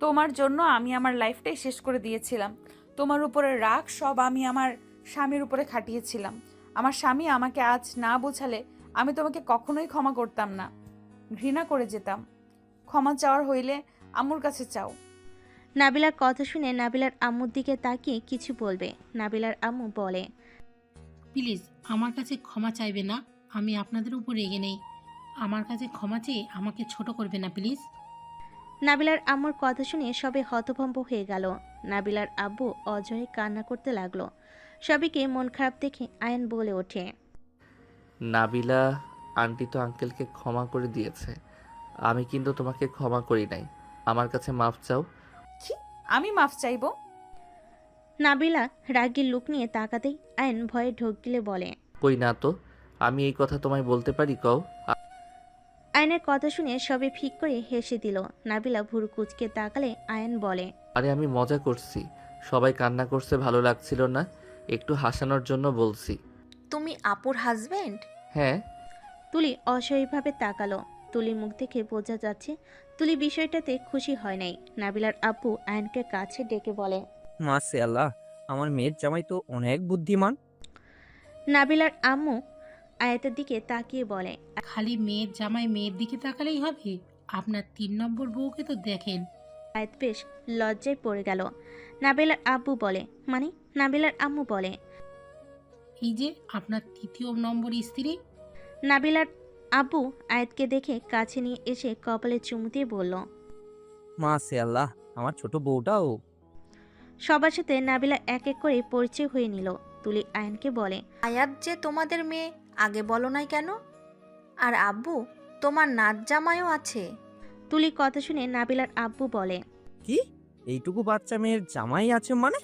তোমার জন্য আমি আমার লাইফটাই শেষ করে দিয়েছিলাম। তোমার উপরে রাগ সব আমি আমার স্বামীর উপরে খাটিয়েছিলাম। আমার স্বামী আমাকে আজ না বোঝালে আমি তোমাকে কখনোই ক্ষমা করতাম না, ঘৃণা করে যেতাম। ক্ষমা চাওয়ার হইলে আম্মুর কাছে চাও। নাবিলার কথা শুনে নাবিলার আম্মুর দিকে তাকিয়ে কিছু বলবে। নাবিলার আম্মু বলে, প্লিজ আমার কাছে ক্ষমা চাইবে না, আমি আপনাদের উপর রেগে নেই। আমার কাছে ক্ষমা চেয়ে আমাকে ছোট করবে না প্লিজ। নাবিলার আম্মুর কথা শুনে সবে হতভম্ব হয়ে গেল। নাবিলার আব্বু অজয় কান্না করতে লাগলো। সবাইকে মন খারাপ দেখে আয়ন বলে ওঠে, নাবিলা আন্টি তো আঙ্কেলকে ক্ষমা করে দিয়েছে, আমি কিন্তু তোমাকে ক্ষমা করি নাই। আমার কাছে মাফ চাও। কি? আমি মাফ চাইবো? নাবিলা রাগের লুক নিয়ে তাকাতেই আয়ন ভয়ে ঢোক গিলে বলে, কই না তো, আমি এই কথা তোমায় বলতে পারি, কও। আয়নের কথা শুনে সবে ফিক করে হেসে দিল। নাবিলা ভুরু কুচকে তাকালে আয়ন বলে, আরে আমি মজা করছি, সবাই কান্না করছে, ভালো লাগছিল না, একটু হাসানোর জন্য বলছি। তুমি আপুর হাজবেন্ড? হ্যাঁ। তুলি অসহায়ভাবে তাকালো। তুলির মুখ দেখে বোঝা যাচ্ছে তুলি বিষয়টাতে খুশি হয় নাই। নাবিলার আব্বু আয়নকে কাছে ডেকে বলে, মাশাআল্লাহ, আমার মেয়ের জামাই তো অনেক বুদ্ধিমান। নাবিলার আম্মু আয়াতের দিকে তাকিয়ে বলে, খালি মেয়ের জামাই মেয়ের দিকে তাকালেই হবে? আপনার 3 নম্বর বউকে তো দেখেন। আয়াত বেশ লজ্জায় পড়ে গেল। নাবিলার আব্বু বলে, মানে? নাবিলার আম্মু বলে, এই যে আপনার 3য় নম্বর স্ত্রী। নাবিলার আব্বু আয়াতকে দেখে কাছে নিয়ে এসে কপালে চুমু দিয়ে বলল, মাশাআল্লাহ, আমার ছোট বউটাও। সবার সাথে নাবিলা এক এক করে পরিচয় হয়ে নিল। তুলি আয়নকে বলে, আয়াত যে তোমাদের মেয়ে, আগে বলো নাই কেন? আর আব্বু, তোমার নাচ জামাইও আছে। তুলি কথা শুনে নাবিলার আব্বু বলে, কি? এইটুকু বাচ্চা মেয়ের জামাই আছে মানে?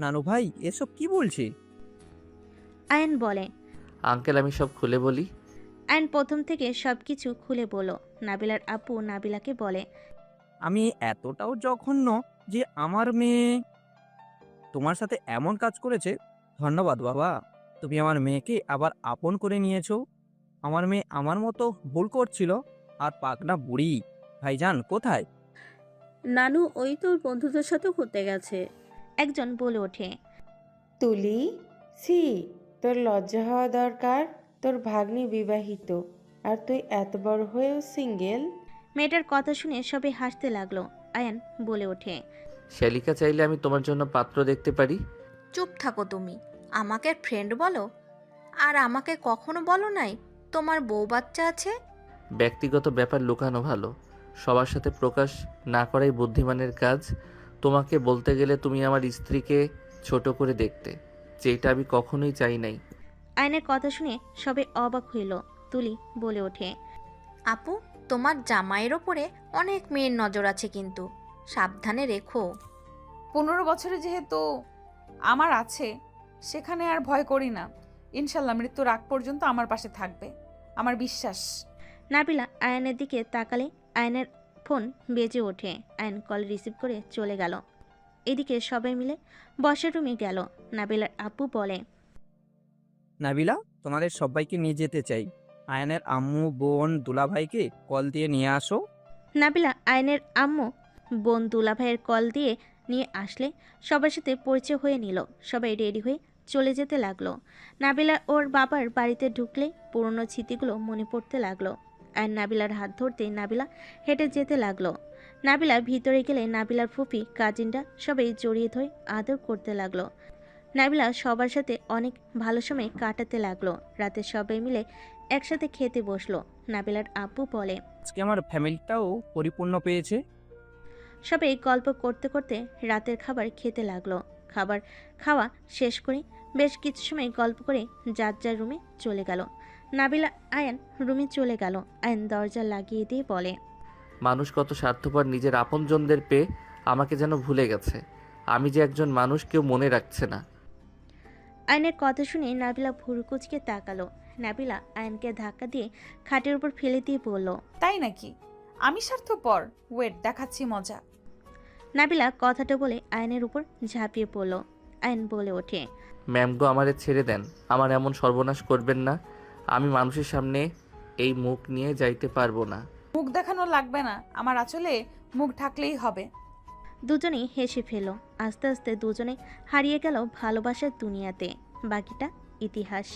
নানু ভাই, এসব কি বলছে? আয়ন বলে, আঙ্কেল আমি সব খুলে বলি। আয়ন প্রথম থেকে সবকিছু খুলে বলল। নাবিলার আব্বু নাবিলাকে বলে, আমি এতটাও জঘন্য যে আমার মেয়ে তোমার সাথে এমন কাজ করেছে? ধন্যবাদ বাবা, তুমি আমার মেয়েকে আবার আপন করে নিয়েছো। আমার মেয়ে আমার মতো ভুল করছিল। আর পাকনা বুড়ি ভাইজান কোথায়? নানু ওই তোর বন্ধুদের সাথে ঘুরতে গেছে। একজন বলে ওঠে, তুলি, সি, তোর লজ্জা হওয়া দরকার। তোর ভাগ্নি বিবাহিত আর তুই এত বড় হয়েও সিঙ্গেল। মেয়েটার কথা শুনে সবাই হাসতে লাগলো। আয়ান বলে ওঠে, শ্যালিকা, চাইলে আমি তোমার জন্য পাত্র দেখতে পারি। চুপ থাকো তুমি, আমাকে ফ্রেন্ড বলো। আর আমাকে কখনো বলো নাই তোমার বউ বাচ্চা আছে। ব্যক্তিগত ব্যাপার লুকানো ভালো, সবার সাথে প্রকাশ না করাই বুদ্ধিমানের কাজ। তোমাকে বলতে গেলে তুমি আমার স্ত্রীকে ছোট করে দেখতে, যেটা আমি কখনোই চাই নাই। আয়নের কথা শুনে সবাই অবাক হইল। তুলি বলে ওঠে, আপু, তোমার জামাইয়ের ওপরে অনেক মেয়ের নজর আছে, কিন্তু সাবধানে রেখো। 15 বছরে যেহেতু আমার আছে, সেখানে আর ভয় করি না। ইনশাল্লাহ মৃত্যুর আগ পর্যন্ত আমার পাশে থাকবে, আমার বিশ্বাস। নাবিলা আয়নের দিকে তাকালে আয়নের ফোন বেজে ওঠে। আয়ন কল রিসিভ করে চলে গেল। এদিকে সবাই মিলে বসার রুমে গেল। নাবিলার আপু বলে, নাবিলা, তোমাদের সবাইকে নিয়ে যেতে চাই। আয়নের আম্মু, বোন, দুলাভাইকে কল দিয়ে নিয়ে আসো। নাবিলা আয়নের আম্মু বোন দুলাভাইয়ের কল দিয়ে নিয়ে আসলে সবার সাথে পরিচয় হয়ে নিল। সবাই রেডি হয়ে চলে যেতে লাগলো। নাবিলা ওর বাবার বাড়িতে ঢুকলে পুরনো স্মৃতিগুলো মনে পড়তে লাগলো। আর নাবিলার হাত ধরতে নাবিলা হেঁটে যেতে লাগলো। নাবিলা ভিতরে গেলে নাবিলার ফুপি, কাজিনরা সবাই জড়িয়ে ধরে আদর করতে লাগলো। নাবিলা সবার সাথে অনেক ভালো সময় কাটাতে লাগলো। রাতে সবাই মিলে একসাথে খেতে বসলো। নাবিলার আব্বু বলে, আজকে আমার ফ্যামিলিটাও পরিপূর্ণ পেয়েছে। সবাই গল্প করতে করতে রাতের খাবার খেতে লাগলো। খাবার খাওয়া শেষ করে বেশ কিছু সময় গল্প করে যার যার রুমে চলে গেল। নাবিলা আয়ান রুমে চলে গেল। আয়ান দরজা লাগিয়ে দিয়ে বলে, মানুষ কত স্বার্থপর, নিজের আপনজনদের পেয়ে আমাকে যেন ভুলে গেছে। আমি যে একজন মানুষ কেউ মনে রাখছে না। আয়নের কথা শুনে নাবিলা ভুরুকুচকে তাকালো। নাবিলা আয়নকে ধাক্কা দিয়ে খাটের উপর ফেলে দিয়ে বলল, তাই নাকি? আমি স্বার্থপর? ওয়েট, দেখাচ্ছি মজা। নাবিলা কথাটা বলে আয়নের উপর ঝাঁপিয়ে পড়ল। আয়ন বলে ওঠে, ম্যাম গো, আমারে ছেড়ে দেন। আমার এমন সর্বনাশ করবেন না। আমি মানুষের সামনে এই মুখ নিয়ে যাইতে পারবো না। মুখ দেখানো লাগবে না, আমার আঁচলে মুখ ঢাকলেই হবে। দুজনেই হেসে ফেল। আস্তে আস্তে দুজনে হারিয়ে গেল ভালোবাসার দুনিয়াতে। বাকিটা ইতিহাস।